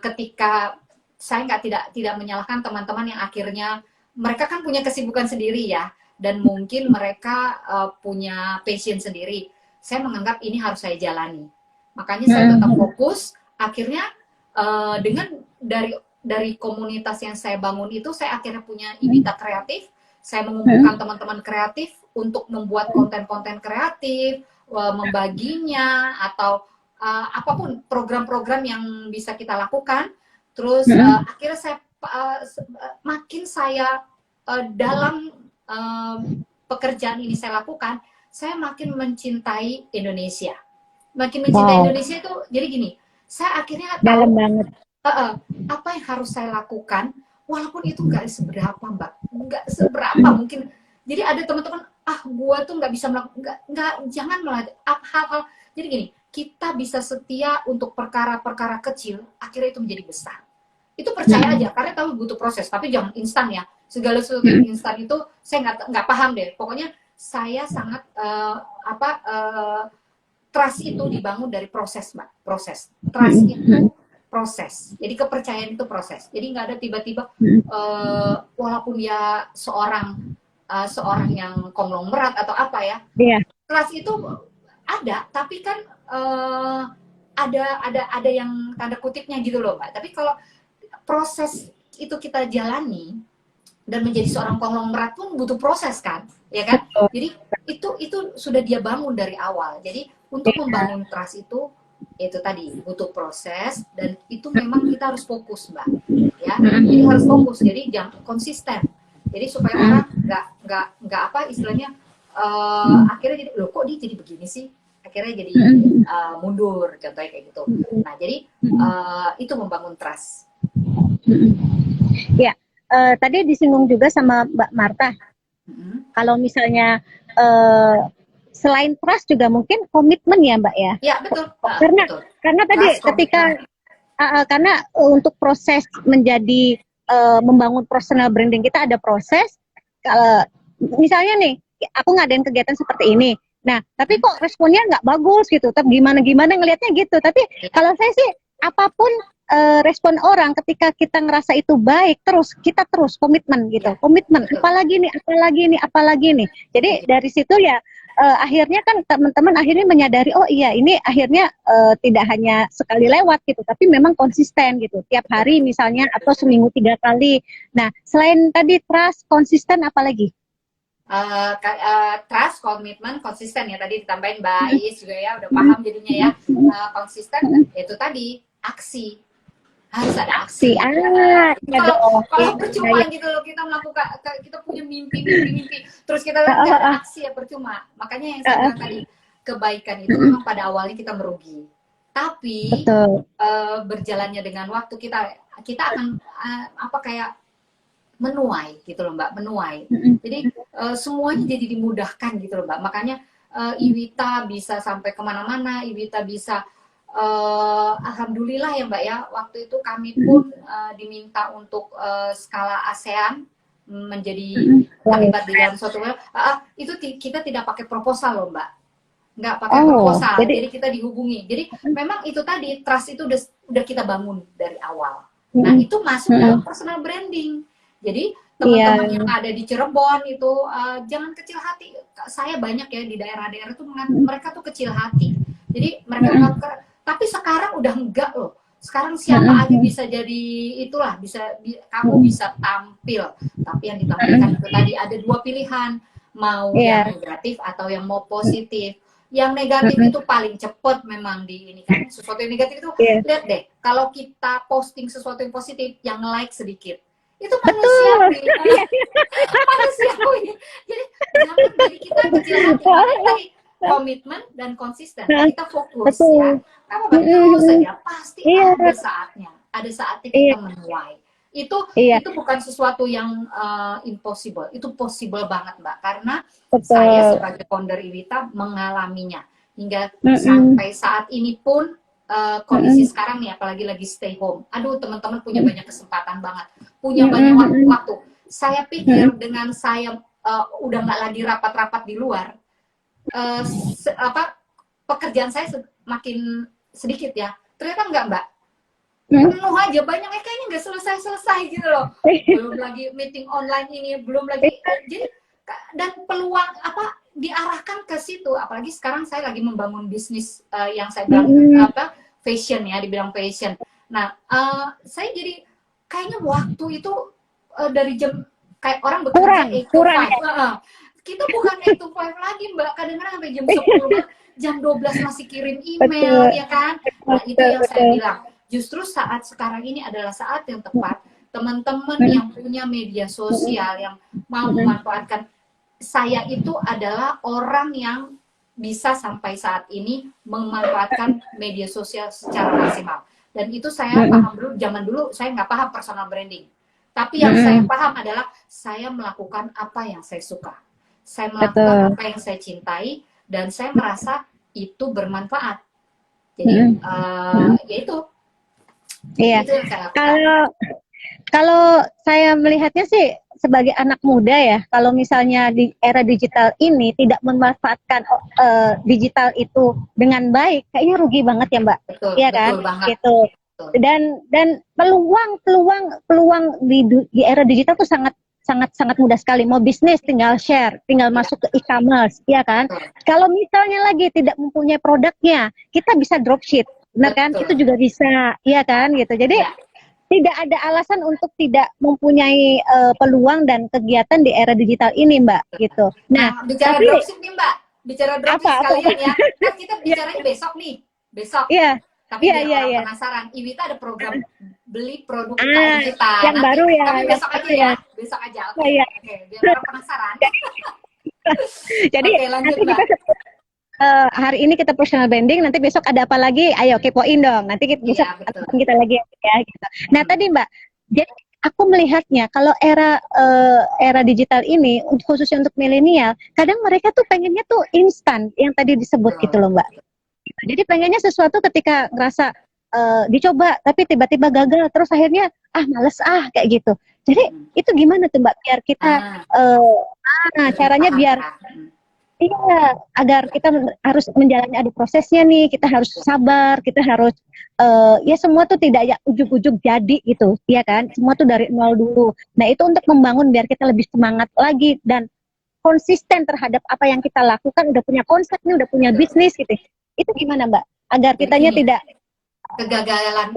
ketika saya tidak menyalahkan teman-teman yang akhirnya mereka kan punya kesibukan sendiri ya, dan mungkin mereka punya passion sendiri. Saya menganggap ini harus saya jalani. Makanya saya tetap fokus. Akhirnya dengan dari komunitas yang saya bangun itu, saya akhirnya punya Iwita Kreatif. Saya mengumpulkan teman-teman kreatif untuk membuat konten-konten kreatif, membaginya, atau apapun program-program yang bisa kita lakukan. Terus akhirnya saya makin saya dalam pekerjaan ini saya lakukan, saya makin mencintai Indonesia. Makin mencintai Indonesia itu, jadi gini, saya akhirnya tahu apa yang harus saya lakukan. Walaupun itu nggak seberapa, Mbak, nggak seberapa mungkin. Jadi ada teman-teman, gua tuh nggak bisa melakukan, jangan hal-hal. Jadi gini, kita bisa setia untuk perkara-perkara kecil, akhirnya itu menjadi besar. Itu percaya aja, karena tahu butuh proses, tapi jangan instan ya. Segala sesuatu yang instan itu saya nggak paham deh. Pokoknya saya sangat trust itu dibangun dari proses, Mbak. Proses. Trust itu proses. Jadi kepercayaan itu proses. Jadi nggak ada tiba-tiba walaupun dia seorang yang konglomerat atau apa ya. Iya. Trust itu ada, tapi kan ada yang tanda kutipnya gitu loh, Mbak. Tapi kalau proses itu kita jalani dan menjadi seorang konglomerat pun butuh proses kan, ya kan? Jadi itu sudah dia bangun dari awal. Jadi untuk membangun trust itu tadi butuh proses dan itu memang kita harus fokus, Mbak. Ya, jadi harus fokus. Jadi jangan konsisten. Jadi supaya orang nggak apa istilahnya akhirnya jadi loh kok dia jadi begini sih? Akhirnya jadi mundur, contohnya kayak gitu. Nah, jadi itu membangun trust. Ya, tadi disinggung juga sama Mbak Marta. Kalau misalnya selain trust juga mungkin komitmen ya Mbak ya. Ya betul. Karena tadi Trust, ketika karena untuk proses menjadi membangun personal branding kita ada proses. Misalnya nih, aku ngadain kegiatan seperti ini. Nah, tapi kok responnya nggak bagus gitu. Tapi gimana ngelihatnya gitu. Tapi kalau saya sih apapun respon orang ketika kita ngerasa itu baik kita terus komitmen gitu. Komitmen apalagi nih. Jadi dari situ ya akhirnya kan teman-teman akhirnya menyadari oh iya ini akhirnya tidak hanya sekali lewat gitu tapi memang konsisten gitu tiap hari misalnya atau seminggu 3 kali. Nah selain tadi trust konsisten apalagi? Trust, komitmen, konsisten ya tadi ditambahin Mbak Is juga ya udah paham jadinya ya. Konsisten itu tadi aksi, harus ada aksi. Kalau percuma gitu loh kita melakukan, kita punya mimpi terus kita nggak ada aksi ya percuma. Makanya yang saya bilang tadi kebaikan itu memang pada awalnya kita merugi, tapi berjalannya dengan waktu kita akan kayak menuai gitu loh Mbak, menuai. Jadi semuanya jadi dimudahkan gitu loh Mbak. Makanya Iwita bisa sampai kemana-mana, Iwita bisa alhamdulillah ya Mbak ya, waktu itu kami pun diminta untuk skala ASEAN menjadi terlibat di dalam suatu itu kita tidak pakai proposal loh Mbak, nggak pakai proposal, jadi kita dihubungi. Jadi memang itu tadi trust itu udah kita bangun dari awal. Nah itu masuk dalam personal branding. Jadi teman-teman yang ada di Cirebon itu jangan kecil hati. Saya banyak ya di daerah-daerah itu mereka tuh kecil hati. Jadi mereka tapi sekarang udah enggak loh. Sekarang siapa aja bisa jadi itulah, kamu bisa tampil. Tapi yang ditampilkan itu tadi ada 2 pilihan, mau yang negatif atau yang mau positif. Yang negatif itu paling cepet memang di ini kan. Sesuatu yang negatif itu lihat deh, kalau kita posting sesuatu yang positif, yang like sedikit. Itu manusiawi. Manusiawi. Jadi jangan dari kita kecil hati. Komitmen dan konsisten. Kita fokus ya. Kamu betul saja. Pasti ada saatnya. Ada saatnya kita menuai. Itu bukan sesuatu yang impossible. Itu possible banget Mbak. Karena saya sebagai founder Iwita mengalaminya. Hingga sampai saat ini pun kondisi sekarang nih apalagi lagi stay home. Aduh teman-teman punya banyak kesempatan banget. Punya banyak waktu. Saya pikir dengan saya udah nggak lagi rapat-rapat di luar. Pekerjaan saya semakin sedikit ya. Ternyata enggak Mbak. Penuh aja, banyak kayaknya nggak selesai gitu loh. Belum lagi meeting online ini, belum lagi jadi dan peluang diarahkan ke situ. Apalagi sekarang saya lagi membangun bisnis yang saya bilang fashion ya, dibilang fashion. Nah, saya jadi kayaknya waktu itu dari jam kayak orang bekerja kurang. Kita bukan 8 to 5 lagi Mbak, kadang-kadang sampai jam 10, jam 12 masih kirim email, ya kan? Nah itu yang saya bilang, justru saat sekarang ini adalah saat yang tepat, teman-teman yang punya media sosial, yang mau memanfaatkan, saya itu adalah orang yang bisa sampai saat ini memanfaatkan media sosial secara maksimal. Dan itu saya paham dulu, zaman dulu saya nggak paham personal branding. Tapi yang saya paham adalah, saya melakukan apa yang saya suka. Saya melakukan apa yang saya cintai dan saya merasa itu bermanfaat. Jadi ya itu. Iya. Itu yang saya lakukan. Kalau saya melihatnya sih sebagai anak muda ya, kalau misalnya di era digital ini tidak memanfaatkan digital itu dengan baik, kayaknya rugi banget ya Mbak. Betul, Iya kan? betul banget. Gitu. Betul. Dan peluang di era digital tuh sangat sangat sangat mudah sekali. Mau bisnis tinggal share, tinggal Iya. masuk ke e-commerce, ya kan? Betul. Kalau misalnya lagi tidak mempunyai produknya, kita bisa dropship, benar kan? Betul. Itu juga bisa, ya kan? Gitu. Jadi Ya. tidak ada alasan untuk tidak mempunyai peluang dan kegiatan di era digital ini, Mbak. Gitu. Nah, bicara tapi dropship nih Mbak, bicara dropship apa? sekalian ya. Kan kita bicaranya besok nih, besok. Iya, Tapi iya, biar iya, orang iya. penasaran, Iwita ada program beli produk UKM kita. Yang Nanti, baru ya, tapi yang besok baru aja ya, ya. besok aja. Oke, Oh, iya. oke, biar orang penasaran. Jadi Oke, lanjut nanti Mbak. kita hari ini kita personal branding, nanti besok ada apa lagi? Ayo kepoin dong. Nanti kita besok Iya, betul. kita lagi ya. Gitu. Nah tadi Mbak, jadi aku melihatnya kalau era digital ini khususnya untuk milenial, kadang mereka tuh pengennya tuh instan, yang tadi disebut gitu loh Mbak. Jadi pengennya sesuatu ketika ngerasa dicoba tapi tiba-tiba gagal, terus akhirnya males kayak gitu. Jadi itu gimana tuh Mbak biar kita caranya Paham, biar Kak. iya, agar kita harus menjalani ada prosesnya nih, kita harus sabar, kita harus ya semua tuh tidak ya ujug-ujug jadi gitu, ya kan? Semua tuh dari nol dulu. Nah itu untuk membangun biar kita lebih semangat lagi dan konsisten terhadap apa yang kita lakukan, udah punya konsep nih, udah punya bisnis gitu. Itu gimana Mbak? Agar Jadi kitanya gini, tidak kegagalan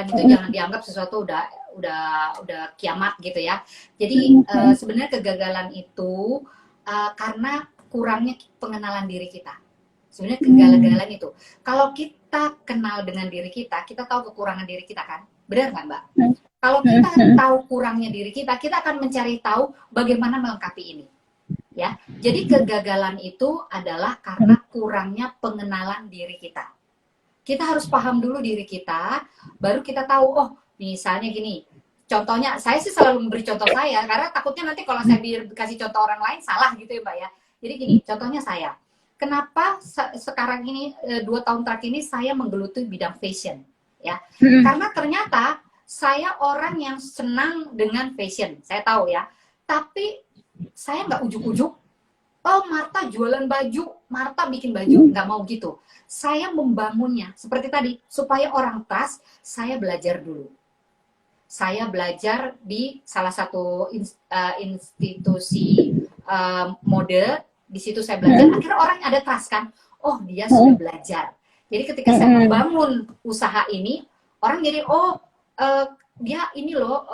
itu jangan dianggap sesuatu udah kiamat gitu ya. Jadi sebenarnya kegagalan itu karena kurangnya pengenalan diri kita. Sebenarnya kegagalan itu. Kalau kita kenal dengan diri kita tahu kekurangan diri kita kan? Benar nggak Mbak? Kalau kita tahu kurangnya diri kita akan mencari tahu bagaimana melengkapi ini. Ya, jadi kegagalan itu adalah karena kurangnya pengenalan diri kita. Kita harus paham dulu diri kita, baru kita tahu, oh misalnya gini, contohnya, saya sih selalu memberi contoh saya, karena takutnya nanti kalau saya kasih contoh orang lain, salah gitu ya Mbak ya. Jadi gini, contohnya saya, kenapa sekarang ini, 2 tahun terakhir ini saya menggeluti bidang fashion, ya. Karena ternyata saya orang yang senang dengan fashion, saya tahu ya, tapi saya nggak ujuk-ujuk, oh Marta jualan baju, Marta bikin baju, nggak mau gitu. Saya membangunnya, seperti tadi, supaya orang trust, saya belajar dulu. Saya belajar di salah satu institusi mode, di situ saya belajar, akhirnya orang ada trust kan, oh dia sudah belajar. Jadi ketika saya membangun usaha ini, orang jadi, oh dia ini loh,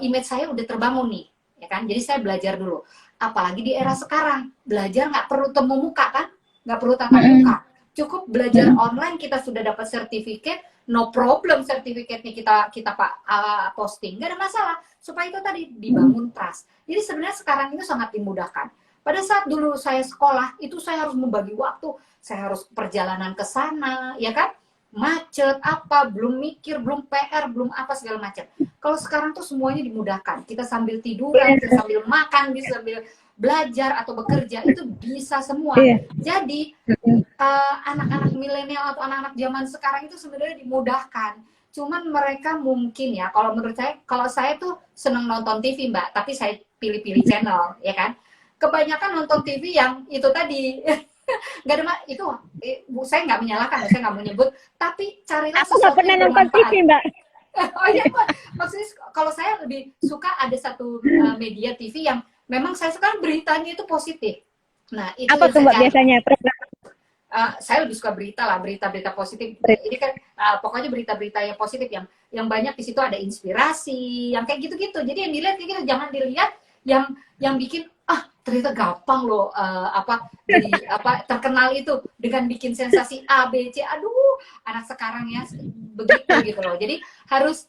image saya udah terbangun nih, ya kan? Jadi saya belajar dulu. Apalagi di era sekarang, belajar nggak perlu temu muka kan? Nggak perlu tatap muka, cukup belajar online, kita sudah dapat sertifikat, no problem sertifikatnya kita posting, nggak ada masalah, supaya itu tadi dibangun trust. Jadi sebenarnya sekarang ini sangat dimudahkan. Pada saat dulu saya sekolah, itu saya harus membagi waktu, saya harus perjalanan ke sana, ya kan, macet apa, belum mikir, belum PR, belum apa segala macam. Kalau sekarang tuh semuanya dimudahkan, kita sambil tiduran, kita sambil makan, bisa sambil belajar atau bekerja, itu bisa semua. Jadi anak-anak milenial atau anak-anak zaman sekarang itu sebenarnya dimudahkan. Cuman mereka mungkin ya, kalau menurut saya, kalau saya tuh seneng nonton TV Mbak, tapi saya pilih-pilih channel, ya kan. Kebanyakan nonton TV yang itu tadi, nggak ada itu, saya nggak menyalahkan, saya nggak mau nyebut, tapi carilah aku nggak pernah nonton TV Mbak. Oh iya, maksudnya kalau saya lebih suka ada satu media TV yang memang saya suka beritanya itu positif. Nah, itu apa tuh Mbak biasanya program? Saya lebih suka berita lah, berita-berita positif. Ini kan pokoknya berita-berita yang positif yang banyak di situ ada inspirasi, yang kayak gitu-gitu. Jadi yang dilihat kayak gitu, jangan dilihat yang bikin ternyata gampang loh jadi terkenal itu dengan bikin sensasi A, B, C. Aduh, anak sekarang ya begitu gitu loh. Jadi harus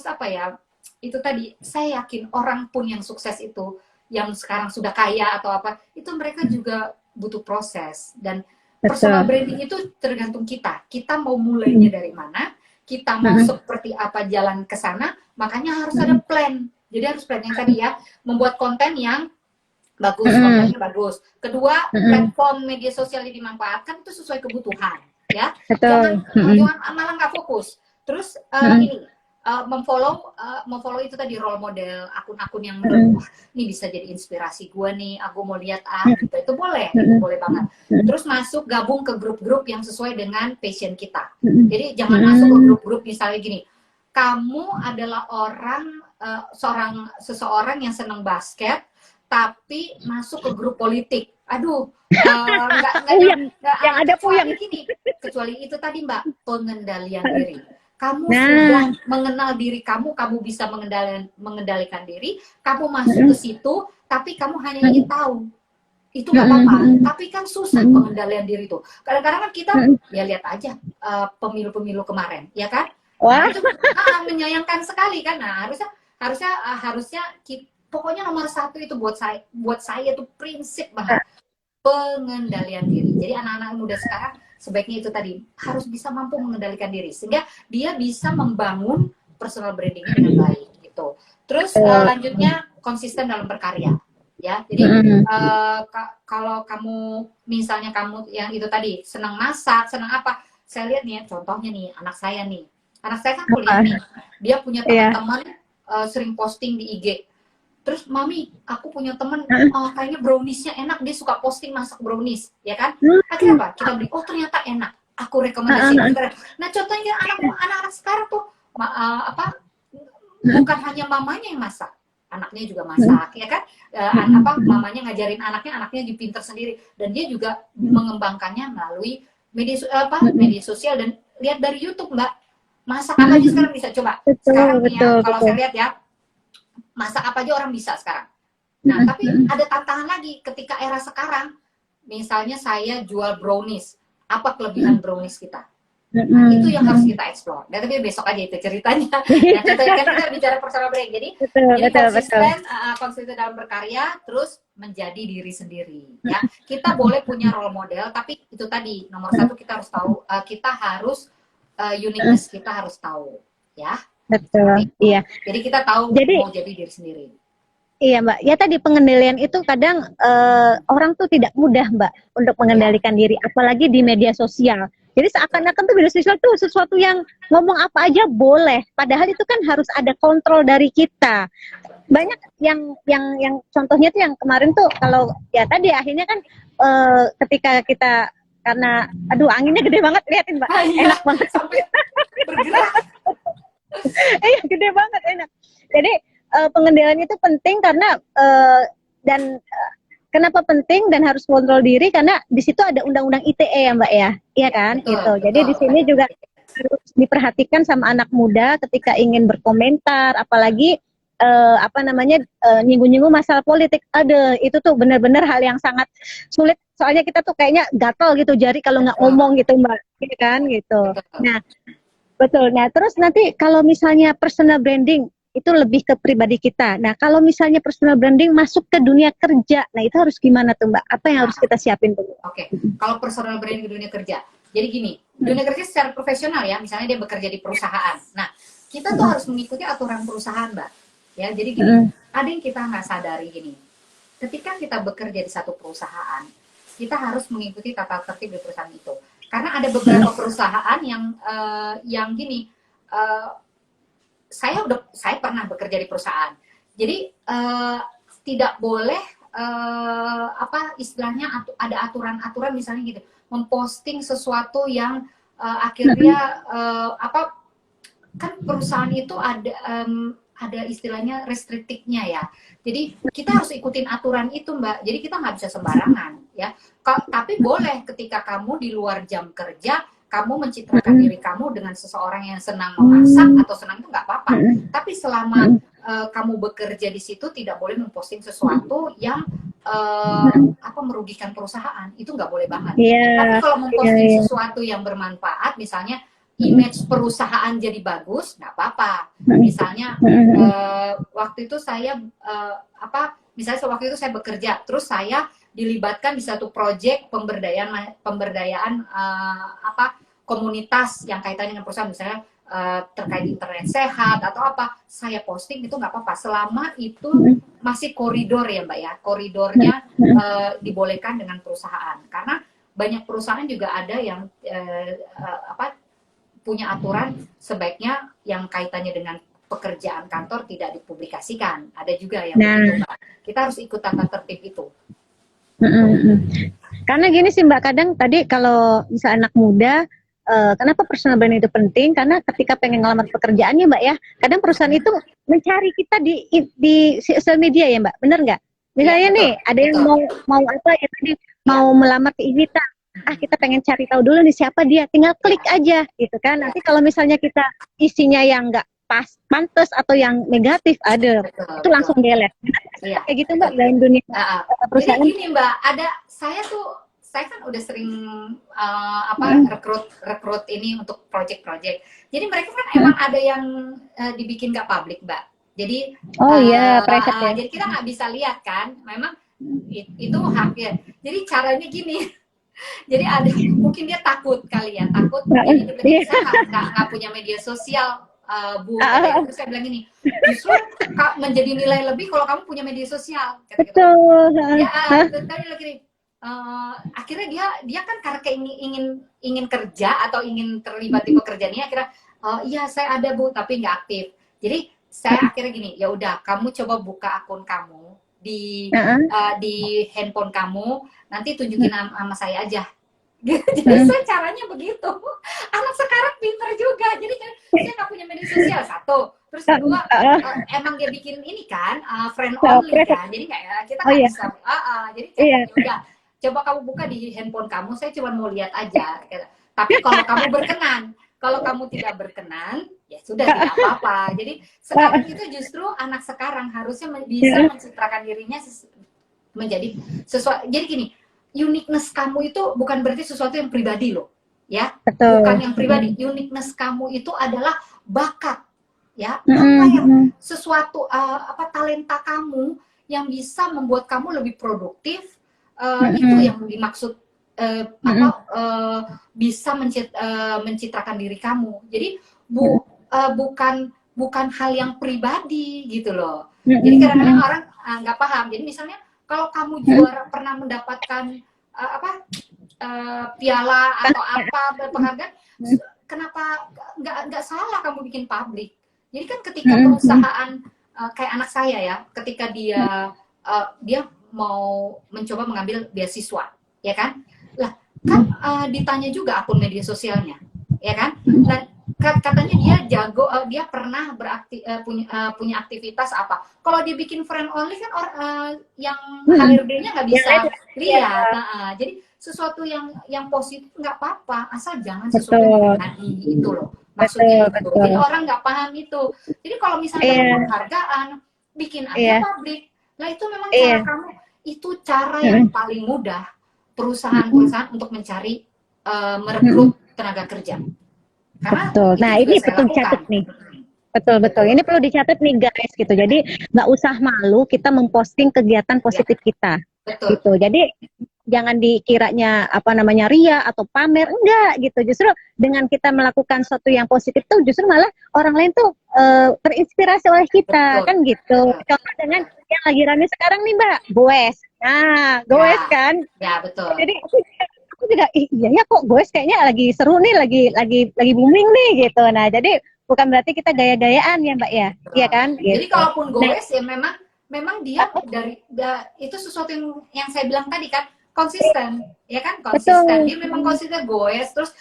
apa ya? Itu tadi saya yakin orang pun yang sukses itu, yang sekarang sudah kaya atau apa, itu mereka juga butuh proses. Dan personal branding itu tergantung kita. Kita mau mulainya dari mana, kita mau seperti apa jalan ke sana, makanya harus ada plan. Jadi harus plan yang tadi ya, membuat konten yang bagus, kontennya bagus. Kedua, platform media sosial yang dimanfaatkan itu sesuai kebutuhan, ya. Jangan malah nggak fokus. Terus ini memfollow itu tadi role model, akun-akun yang menurut wah ini bisa jadi inspirasi gue nih, aku mau lihat gitu, itu boleh banget. Terus masuk gabung ke grup-grup yang sesuai dengan passion kita. Jadi jangan masuk ke grup-grup misalnya gini, kamu adalah seseorang yang senang basket tapi masuk ke grup politik. Aduh, yang ada puyeng. Kecuali itu tadi Mbak, pengendalian diri. Kamu sudah mengenal diri kamu bisa mengendalikan diri, kamu masuk ke situ, tapi kamu hanya ingin tahu. Itu nggak apa-apa, tapi kan susah pengendalian diri itu. Kadang-kadang kan kita, ya lihat aja pemilu-pemilu kemarin, ya kan? Nah, itu menyayangkan sekali kan. Nah, harusnya pokoknya nomor satu itu buat saya itu prinsip banget, pengendalian diri. Jadi anak-anak muda sekarang sebaiknya itu tadi harus bisa mampu mengendalikan diri sehingga dia bisa membangun personal brandingnya dengan baik gitu. Terus lanjutnya konsisten dalam berkarya ya. Jadi kalau kamu misalnya kamu yang itu tadi senang masak, senang apa, saya lihat nih contohnya nih anak saya kan kuliah nih, dia punya teman-teman sering posting di IG. Terus mami, aku punya temen kayaknya browniesnya enak, dia suka posting masak brownies, ya kan? Akhirnya apa? Kita beli, oh ternyata enak, aku rekomendasiin. Nah contohnya anak-anak sekarang tuh bukan hanya mamanya yang masak, anaknya juga masak, ya kan? Mamanya ngajarin anaknya dipinter sendiri, dan dia juga mengembangkannya melalui media sosial dan lihat dari YouTube, Mbak. Masak apa aja sekarang bisa coba. Sekarang ya, kalau saya lihat ya, masak apa aja orang bisa sekarang. Nah, tapi ada tantangan lagi ketika era sekarang. Misalnya saya jual brownies. Apa kelebihan brownies kita? Nah, itu yang harus kita explore. Dan tapi besok aja itu ceritanya. Nah, contohnya kan kita bicara personal branding. Jadi konsisten dalam berkarya, terus menjadi diri sendiri. Ya, kita boleh punya role model, tapi itu tadi nomor satu kita harus tahu. Kita harus uniqueness kita harus tahu. Ya. Betul, iya. Jadi kita tahu mau jadi diri sendiri. Iya Mbak, ya tadi pengendalian itu kadang orang tuh tidak mudah Mbak untuk mengendalikan diri, apalagi di media sosial. Jadi seakan-akan tuh media sosial tuh sesuatu yang ngomong apa aja boleh, padahal itu kan harus ada kontrol dari kita. Banyak yang contohnya tuh yang kemarin tuh kalau ya tadi akhirnya kan ketika kita karena aduh anginnya gede banget, liatin Mbak, enak banget sampai bergerak. Iya gede banget, enak. Jadi pengendalian itu penting karena kenapa penting dan harus kontrol diri karena di situ ada undang-undang ITE ya Mbak ya, iya kan? Betul, gitu. Betul. Jadi di sini juga harus diperhatikan sama anak muda ketika ingin berkomentar, apalagi nyinggung-nyinggung masalah politik. Itu tuh benar-benar hal yang sangat sulit. Soalnya kita tuh kayaknya gatel gitu jari kalau nggak ngomong gitu Mbak, gitu kan? Gitu. Nah. Betul. Nah, terus nanti kalau misalnya personal branding itu lebih ke pribadi kita. Nah, kalau misalnya personal branding masuk ke dunia kerja, nah itu harus gimana tuh Mbak? Apa yang harus kita siapin tuh? Oke. Kalau personal branding di dunia kerja, jadi gini, dunia kerja secara profesional ya, misalnya dia bekerja di perusahaan. Nah, kita tuh harus mengikuti aturan perusahaan, Mbak. Ya, jadi gini, ada yang kita nggak sadari gini. Ketika kita bekerja di satu perusahaan, kita harus mengikuti tata tertib di perusahaan itu. Karena ada beberapa perusahaan yang gini, saya pernah bekerja di perusahaan. Jadi tidak boleh istilahnya ada aturan-aturan misalnya gitu, memposting sesuatu yang akhirnya kan perusahaan itu ada istilahnya restriktifnya ya. Jadi kita harus ikutin aturan itu Mbak. Jadi kita nggak bisa sembarangan ya. Tapi boleh ketika kamu di luar jam kerja, kamu mencitrakan diri kamu dengan seseorang yang senang memasak atau senang itu nggak apa-apa. Tapi selama kamu bekerja di situ tidak boleh memposting sesuatu yang merugikan perusahaan. Itu nggak boleh banget. Tapi kalau memposting sesuatu yang bermanfaat, misalnya image perusahaan jadi bagus, nggak apa-apa. Misalnya waktu itu saya bekerja, terus saya dilibatkan di satu proyek pemberdayaan komunitas yang kaitannya dengan perusahaan, misalnya terkait internet sehat atau apa, saya posting itu nggak apa-apa selama itu masih koridor ya Mbak ya, koridornya dibolehkan dengan perusahaan, karena banyak perusahaan juga ada yang punya aturan sebaiknya yang kaitannya dengan pekerjaan kantor tidak dipublikasikan. Ada juga yang begitu, Mbak. Kita harus ikut tata tertib itu. Karena gini sih Mbak, kadang tadi kalau misalnya anak muda, kenapa personal brand itu penting? Karena ketika pengen ngelamar pekerjaannya Mbak ya, kadang perusahaan itu mencari kita di sosial media ya Mbak, bener nggak? Misalnya Betul, nih, ada yang mau apa ya tadi, mau melamar ke Ivita, kita pengen cari tahu dulu nih siapa dia, tinggal klik aja gitu kan. Nanti kalau misalnya kita isinya yang nggak pantas atau yang negatif, ada itu langsung delete. Kayak gitu Mbak dalam dunia perusahaan. Jadi gini Mbak, saya kan udah sering rekrut ini untuk project-project. Jadi mereka kan emang ada yang dibikin nggak publik Mbak. Jadi private ya. Jadi kita nggak bisa lihat kan, memang itu haknya. Jadi caranya gini. Jadi ada mungkin dia takut kali ya, takut. Jadi saya nggak punya media sosial. Bu, terus saya bilang gini, justru menjadi nilai lebih kalau kamu punya media sosial. Betul. Ya, tadi lagi akhirnya dia kan karena ingin kerja atau ingin terlibat di pekerjaan ini, akhirnya iya saya ada Bu, tapi nggak aktif. Jadi saya akhirnya gini, ya udah kamu coba buka akun kamu di handphone kamu, nanti tunjukin sama saya aja. Jadi saya caranya begitu. Anak sekarang pinter juga. Jadi saya nggak punya media sosial satu. Terus kedua, emang dia bikin ini kan friend only kan. Jadi kayak kita nggak bisa. Jadi udah coba kamu buka di handphone kamu. Saya cuma mau lihat aja. Tapi kalau kamu berkenan, kalau kamu tidak berkenan, ya sudah tidak apa-apa. Jadi sekarang itu justru anak sekarang harusnya bisa mencitrakan dirinya menjadi sesuatu. Jadi gini. Uniqueness kamu itu bukan berarti sesuatu yang pribadi loh, ya. Betul. Bukan yang pribadi. Uniqueness kamu itu adalah bakat, ya. Apa yang sesuatu talenta kamu yang bisa membuat kamu lebih produktif, itu yang dimaksud bisa mencitrakan diri kamu. Jadi bukan hal yang pribadi gitu loh. Jadi kadang-kadang orang nggak paham. Jadi misalnya kalau kamu juara pernah mendapatkan piala atau penghargaan, kenapa nggak salah kamu bikin publik? Jadi kan ketika perusahaan kayak anak saya ya, ketika dia mau mencoba mengambil beasiswa, ya kan? Lah kan ditanya juga akun media sosialnya, ya kan? Dan katanya dia jago, dia pernah punya aktivitas apa. Kalau dia bikin friend only kan yang HRD-nya nggak bisa lihat. Jadi sesuatu yang positif nggak apa-apa, asal jangan sesuatu yang pribadi itu loh. Maksudnya itu. Jadi orang nggak paham itu. Jadi kalau misalnya penghargaan, bikin aja publik. Nah itu memang cara kamu. Itu cara yang paling mudah perusahaan-perusahaan untuk mencari merekrut tenaga kerja. Karena betul. Nah ini betul dicatat nih. Betul. Ini perlu dicatat nih guys gitu. Jadi nggak usah malu kita memposting kegiatan positif kita. Betul. Gitu. Jadi jangan dikiranya ria atau pamer, enggak gitu. Justru dengan kita melakukan sesuatu yang positif tuh justru malah orang lain tuh terinspirasi oleh kita. Betul. Kan gitu. Contoh dengan yang lagi rame sekarang nih Mbak, goes. Nah, goes kan? Ya, betul. Jadi aku juga iya ya kok goes kayaknya lagi seru nih, lagi booming nih gitu. Nah, jadi bukan berarti kita gaya-gayaan ya Mbak ya. Iya kan? Jadi gitu. kalaupun goes ya memang dia itu sesuatu yang saya bilang tadi kan, konsisten, ya kan? Konsisten. Betul. Dia memang konsisten goes, terus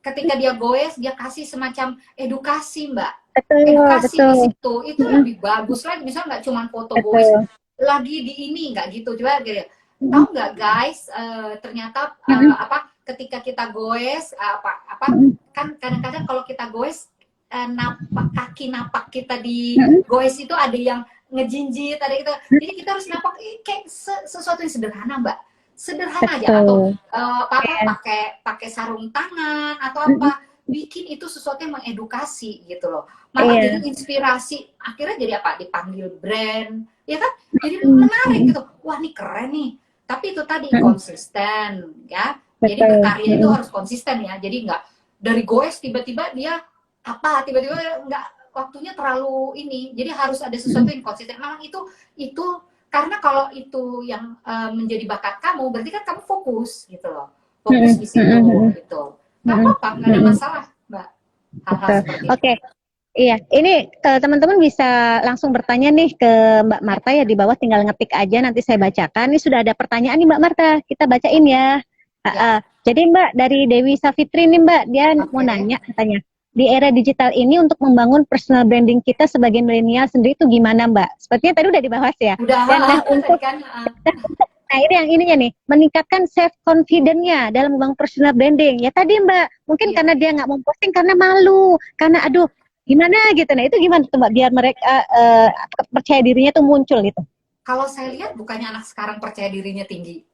ketika dia goes dia kasih semacam edukasi Mbak. Edukasi di situ itu lebih bagus lagi. Misalnya nggak cuma foto goes lagi di ini, nggak gitu juga gitu. Tahu nggak guys, ternyata ketika kita goes kan kadang-kadang kalau kita goes kaki napak kita di goes itu ada yang ngejinjit, ada itu. Jadi kita harus napak kayak sesuatu yang sederhana Mbak, sederhana aja atau pakai sarung tangan atau apa, bikin itu sesuatu yang mengedukasi gitu loh. Malah jadi inspirasi, akhirnya jadi dipanggil brand, ya kan? Jadi menarik gitu. Wah ini keren nih. Tapi itu tadi konsisten ya. Jadi berkarya itu harus konsisten ya. Jadi nggak dari goes tiba-tiba dia tiba-tiba nggak, waktunya terlalu ini. Jadi harus ada sesuatu yang konsisten. Memang itu karena kalau itu yang menjadi bakat kamu, berarti kan kamu fokus gitu loh. Fokus di situ gitu. Nggak apa-apa, nggak ada masalah Mbak. hal-hal Betul. seperti itu. Oke. Iya, ini teman-teman bisa langsung bertanya nih ke Mbak Marta ya, di bawah tinggal ngetik aja, nanti saya bacakan. Ini sudah ada pertanyaan nih Mbak Marta, kita bacain ya. Ya, Jadi Mbak dari Dewi Savitri nih Mbak, dia mau oke. nanya katanya, di era digital ini untuk membangun personal branding kita sebagai milenial sendiri itu gimana Mbak? Sepertinya tadi udah dibahas ya. Udah Dan nah tadi untuk kan Nah, ini yang ininya nih, meningkatkan self confidence-nya dalam membangun personal branding. Ya tadi Mbak, mungkin iya. karena dia nggak mau posting karena malu, karena aduh gimana gitu. Nah itu gimana tuh Mbak biar mereka percaya dirinya tuh muncul gitu. Kalau saya lihat bukannya anak sekarang percaya dirinya tinggi.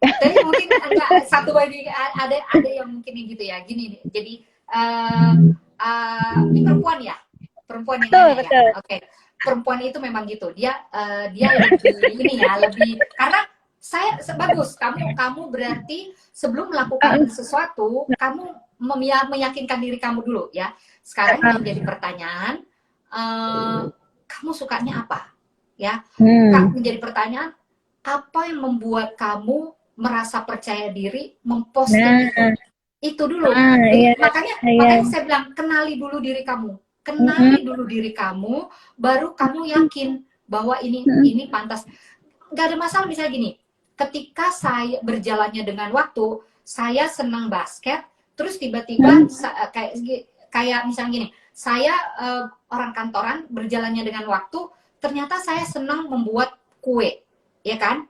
Tapi mungkin enggak satu lagi ada yang mungkin gitu ya. Gini nih. Jadi ini perempuan ya, perempuan yang Betul nanya ya. betul. Oke, perempuan itu memang gitu. Dia lebih ini ya, lebih karena saya bagus. Kamu berarti sebelum melakukan sesuatu, kamu meyakinkan diri kamu dulu ya. Sekarang yang jadi pertanyaan, kamu sukanya apa? Ya, menjadi pertanyaan apa yang membuat kamu merasa percaya diri memposting itu dulu. Jadi Iya, makanya iya. saya bilang kenali dulu diri kamu, kenali dulu diri kamu, baru kamu yakin bahwa ini pantas. Gak ada masalah misalnya gini, ketika saya berjalannya dengan waktu, saya senang basket, terus tiba-tiba kayak misalnya gini, saya orang kantoran berjalannya dengan waktu, ternyata saya senang membuat kue, ya kan?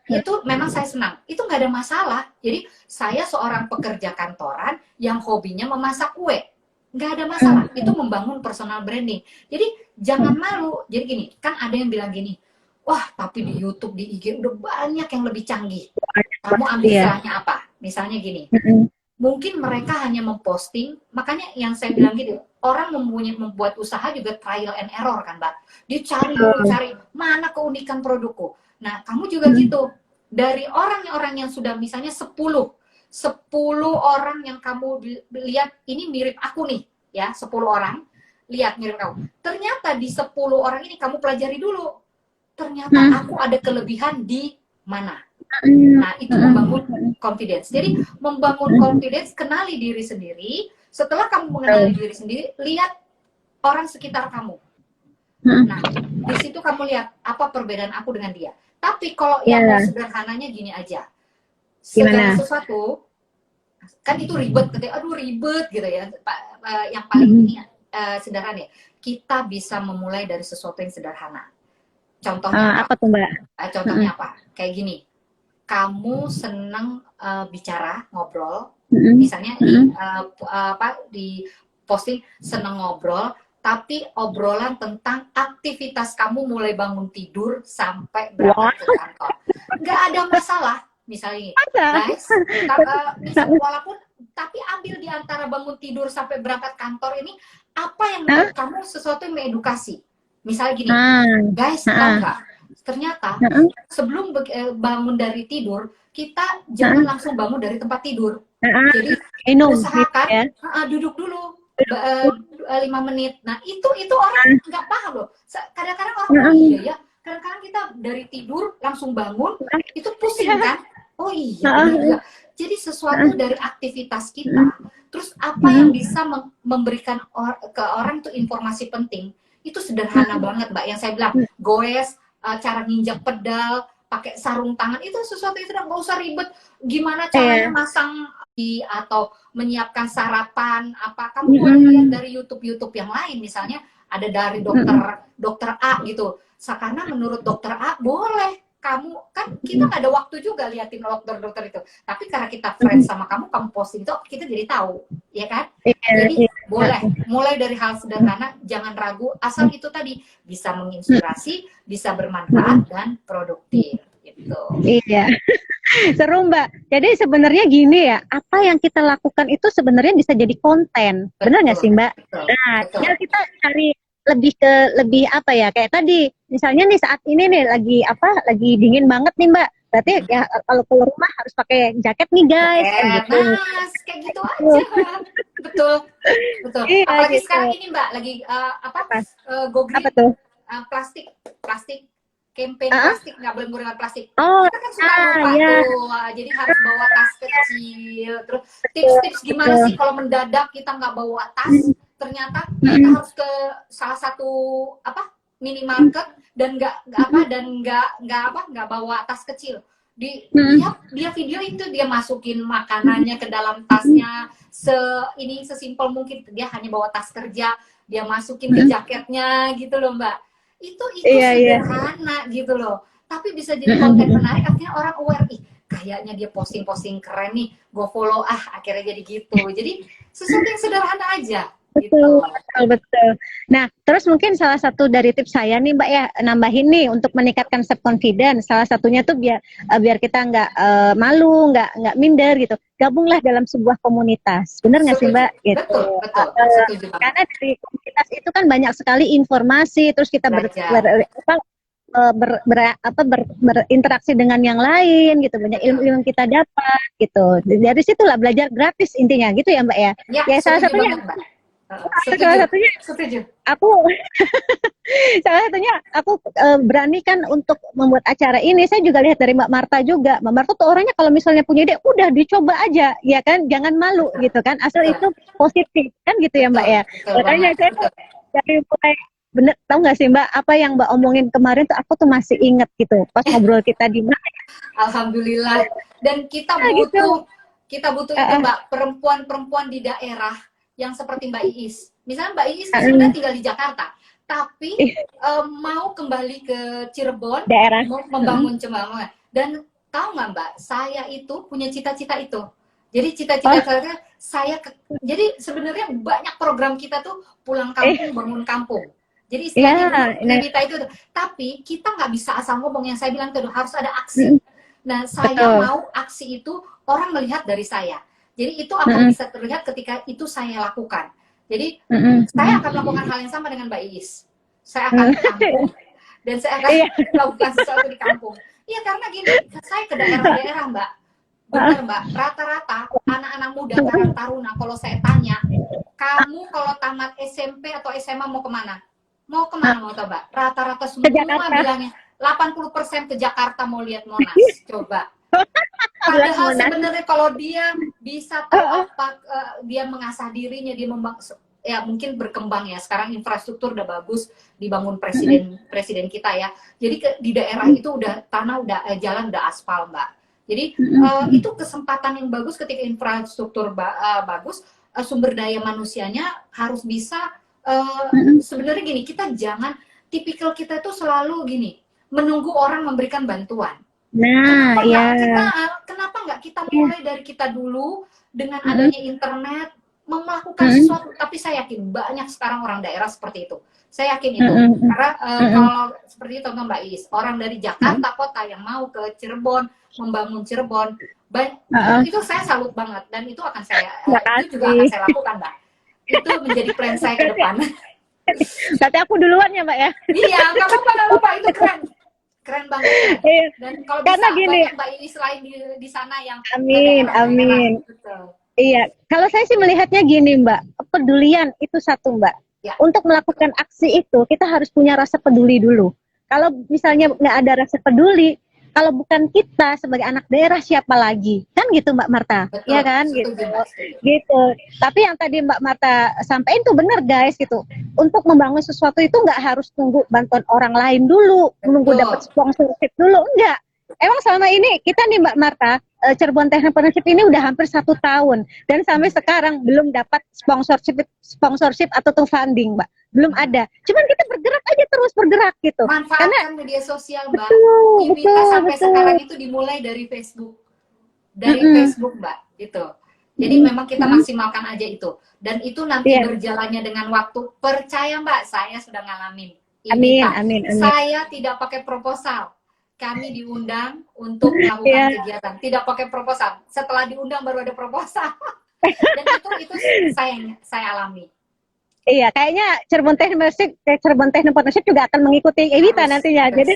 Itu memang saya senang, itu nggak ada masalah. Jadi saya seorang pekerja kantoran yang hobinya memasak kue, nggak ada masalah. Itu membangun personal branding. Jadi jangan malu. Jadi gini, kan ada yang bilang gini, wah tapi di YouTube, di IG udah banyak yang lebih canggih. Kamu ambil istilahnya apa? Misalnya gini, mungkin mereka hanya memposting, makanya yang saya bilang gitu, orang membuat usaha juga trial and error kan Mbak. Dicari dulu, cari mana keunikan produkku. Nah, kamu juga gitu. Dari orang-orang yang sudah misalnya 10 orang yang kamu lihat ini mirip aku nih, ya, 10 orang lihat mirip kamu. Ternyata di 10 orang ini kamu pelajari dulu. Ternyata aku ada kelebihan di mana. Nah, itu membangun confidence. Jadi, membangun confidence, kenali diri sendiri. Setelah kamu mengenali diri sendiri, lihat orang sekitar kamu. Nah, di situ kamu lihat apa perbedaan aku dengan dia. Tapi kalau yang mau sederhananya gini aja. Segala sesuatu kan itu ribet, aduh ribet gitu ya. Yang paling ini sederhana ya. Kita bisa memulai dari sesuatu yang sederhana. Contohnya apa tuh Mbak? Contohnya apa? Kayak gini. Kamu senang bicara, ngobrol. Misalnya di posting senang ngobrol, tapi obrolan tentang aktivitas kamu mulai bangun tidur sampai berangkat ke kantor. Nggak ada masalah, misalnya guys, walaupun tapi ambil di antara bangun tidur sampai berangkat kantor ini, apa yang menurut kamu sesuatu yang mengedukasi. Misalnya gini, guys, tahu nggak? Ternyata sebelum bangun dari tidur, kita jangan langsung bangun dari tempat tidur. Jadi usahakan duduk dulu 5 menit. Nah, itu orang nggak paham loh. Kadang-kadang orang iya ya. Kadang-kadang kita dari tidur langsung bangun, itu pusing kan? Oh iya, benar. Jadi sesuatu dari aktivitas kita, terus apa yang bisa memberikan ke orang itu informasi penting, itu sederhana banget Mbak. Yang saya bilang, goes, cara nginjak pedal, pakai sarung tangan, itu sesuatu itu nggak usah ribet. Gimana caranya masang atau menyiapkan sarapan apa, kamu boleh lihat dari YouTube yang lain, misalnya ada dari dokter A gitu. Karena menurut dokter A boleh kamu, kan kita nggak ada waktu juga liatin dokter itu, tapi karena kita friends sama kamu posting itu, kita jadi tahu, ya kan? Jadi boleh mulai dari hal sederhana, jangan ragu, asal itu tadi bisa menginspirasi, bisa bermanfaat dan produktif gitu. Iya. Seru Mbak. Jadi sebenarnya gini ya, apa yang kita lakukan itu sebenarnya bisa jadi konten. Benar nggak sih Mbak? Nah, tinggal kita cari lebih apa ya, kayak tadi misalnya nih saat ini nih lagi dingin banget nih Mbak, berarti ya kalau keluar rumah harus pakai jaket nih guys, gitu. Nah, kayak gitu aja. Betul. Iya, apalagi gitu. Sekarang ini Mbak lagi go green, apa tuh? plastik campaign Ah, plastik, nggak boleh menggunakan plastik. oh, Kita kan suka lupa ya, tuh, jadi harus bawa tas kecil. Terus betul, tips-tips gimana betul. sih kalau mendadak kita nggak bawa tas, ternyata kita Mm-mm. harus ke salah satu apa minimarket dan nggak bawa tas kecil. Mm-mm. Dia video itu dia masukin makanannya ke dalam tasnya sesimpel mungkin, dia hanya bawa tas kerja, dia masukin ke jaketnya gitu loh Mbak. Itu Iya, iya. sederhana gitu loh, tapi bisa jadi konten Mm-mm. menarik, akhirnya orang aware, ih kayaknya dia posting keren nih, gue follow, akhirnya jadi gitu. Jadi sesuatu yang sederhana aja Betul, gitu. betul, betul. Nah, terus mungkin salah satu dari tips saya nih, Mbak ya, nambahin nih untuk meningkatkan self confidence. Salah satunya tuh biar kita nggak malu, nggak minder gitu. Gabunglah dalam sebuah komunitas. Bener nggak sih, Setuju, Mbak? Gitu. betul, setuju banget. Karena dari komunitas itu kan banyak sekali informasi, terus kita Belajar. berinteraksi dengan yang lain gitu, banyak Betul. ilmu-ilmu yang kita dapat gitu. Dari situlah belajar gratis intinya gitu ya, Mbak ya. Ya, Ya salah setuju satunya banget Mbak. salah Setuju, satunya setuju. aku salah satunya aku berani kan untuk membuat acara ini. Saya juga lihat dari Mbak Marta juga. Mbak Marta tuh orangnya kalau misalnya punya ide udah dicoba aja, ya kan, jangan malu Betul, gitu kan, asal betul, itu positif kan gitu ya Mbak betul, ya. betul Makanya banget. saya tuh Betul. dari mulai bener, tahu nggak sih Mbak, apa yang Mbak omongin kemarin tuh aku tuh masih inget gitu pas ngobrol kita di mana Alhamdulillah. Dan gitu. kita butuh itu Uh, Mbak, perempuan-perempuan di daerah yang seperti Mbak Iis. Misalnya Mbak Iis kan uh, sebenarnya tinggal di Jakarta, tapi ih, mau kembali ke Cirebon, daerah. membangun Cembangun. Dan tahu nggak Mbak, saya itu punya cita-cita itu. Jadi Oh, cita-cita jadi sebenarnya banyak program kita tuh pulang kampung, bangun kampung. Jadi istilahnya dulu ya, nah, Iwita itu, tapi kita nggak bisa asal ngomong, yang saya bilang tadi harus ada aksi. Nah, saya betul. mau aksi itu orang melihat dari saya. Jadi itu akan bisa terlihat ketika itu saya lakukan. Jadi saya akan melakukan hal yang sama dengan Mbak Iis. Saya akan ke kampung dan saya akan Iya. melakukan sesuatu di kampung. Iya, karena gini, saya ke daerah-daerah Mbak. Benar Mbak, rata-rata anak-anak muda, karang taruna, kalau saya tanya, kamu kalau tamat SMP atau SMA mau kemana? Mau kemana mau coba? Rata-rata Ke semua Jakarta. bilangnya 80% ke Jakarta mau lihat Monas. Coba. Belas Padahal Monas. sebenarnya kalau dia bisa tahu apa, dia mengasah dirinya, dia ya mungkin berkembang ya. Sekarang infrastruktur udah bagus, dibangun presiden kita ya. Jadi di daerah itu udah tanah udah jalan udah aspal Mbak. Jadi itu kesempatan yang bagus ketika infrastruktur bagus, sumber daya manusianya harus bisa. Sebenarnya gini, kita jangan, tipikal kita itu selalu gini, menunggu orang memberikan bantuan. Nah, ya. Kenapa nggak kita mulai dari kita dulu dengan adanya internet melakukan sesuatu? Tapi saya yakin banyak sekarang orang daerah seperti itu. Saya yakin itu karena kalau seperti itu Mbak Is, orang dari Jakarta kota yang mau ke Cirebon, membangun Cirebon, itu saya salut banget, dan itu akan itu juga akan saya lakukan Mbak. Itu menjadi plan saya ke depan. Berarti aku duluan ya Mbak ya. Iya, nggak apa-apa, itu keren banget ya. Dan kalau bisa gini, banyak Mbak ini selain di sana yang amin, amin. Iya, kalau saya sih melihatnya gini Mbak, pedulian itu satu Mbak. Ya. Untuk melakukan aksi itu kita harus punya rasa peduli dulu. Kalau misalnya nggak ada rasa peduli, kalau bukan kita sebagai anak daerah siapa lagi? Kan gitu Mbak Marta. Betul, ya kan setuju, gitu. Mbak, Gitu. Tapi yang tadi Mbak Marta sampaikan tuh benar guys gitu. Untuk membangun sesuatu itu nggak harus tunggu bantuan orang lain dulu, menunggu dapat sponsorship dulu, enggak. Emang selama ini kita nih Mbak Marta, Cirebon Technopreneurship ini udah hampir 1 tahun dan sampai sekarang belum dapat sponsorship atau funding Mbak, belum ada. Cuman kita bergerak aja, terus bergerak gitu. Manfaatkan karena media sosial Mbak. Betul, sampai sekarang itu dimulai dari Facebook, Facebook Mbak, gitu. Jadi memang kita maksimalkan aja itu, dan itu nanti berjalannya dengan waktu. Percaya Mbak, saya sudah ngalamin. Amin. Saya tidak pakai proposal. Kami diundang untuk melakukan kegiatan, tidak pakai proposal. Setelah diundang baru ada proposal. Dan itu saya alami. Iya, kayaknya Cirebon Technopreneurship juga akan mengikuti Iwita nantinya. Jadi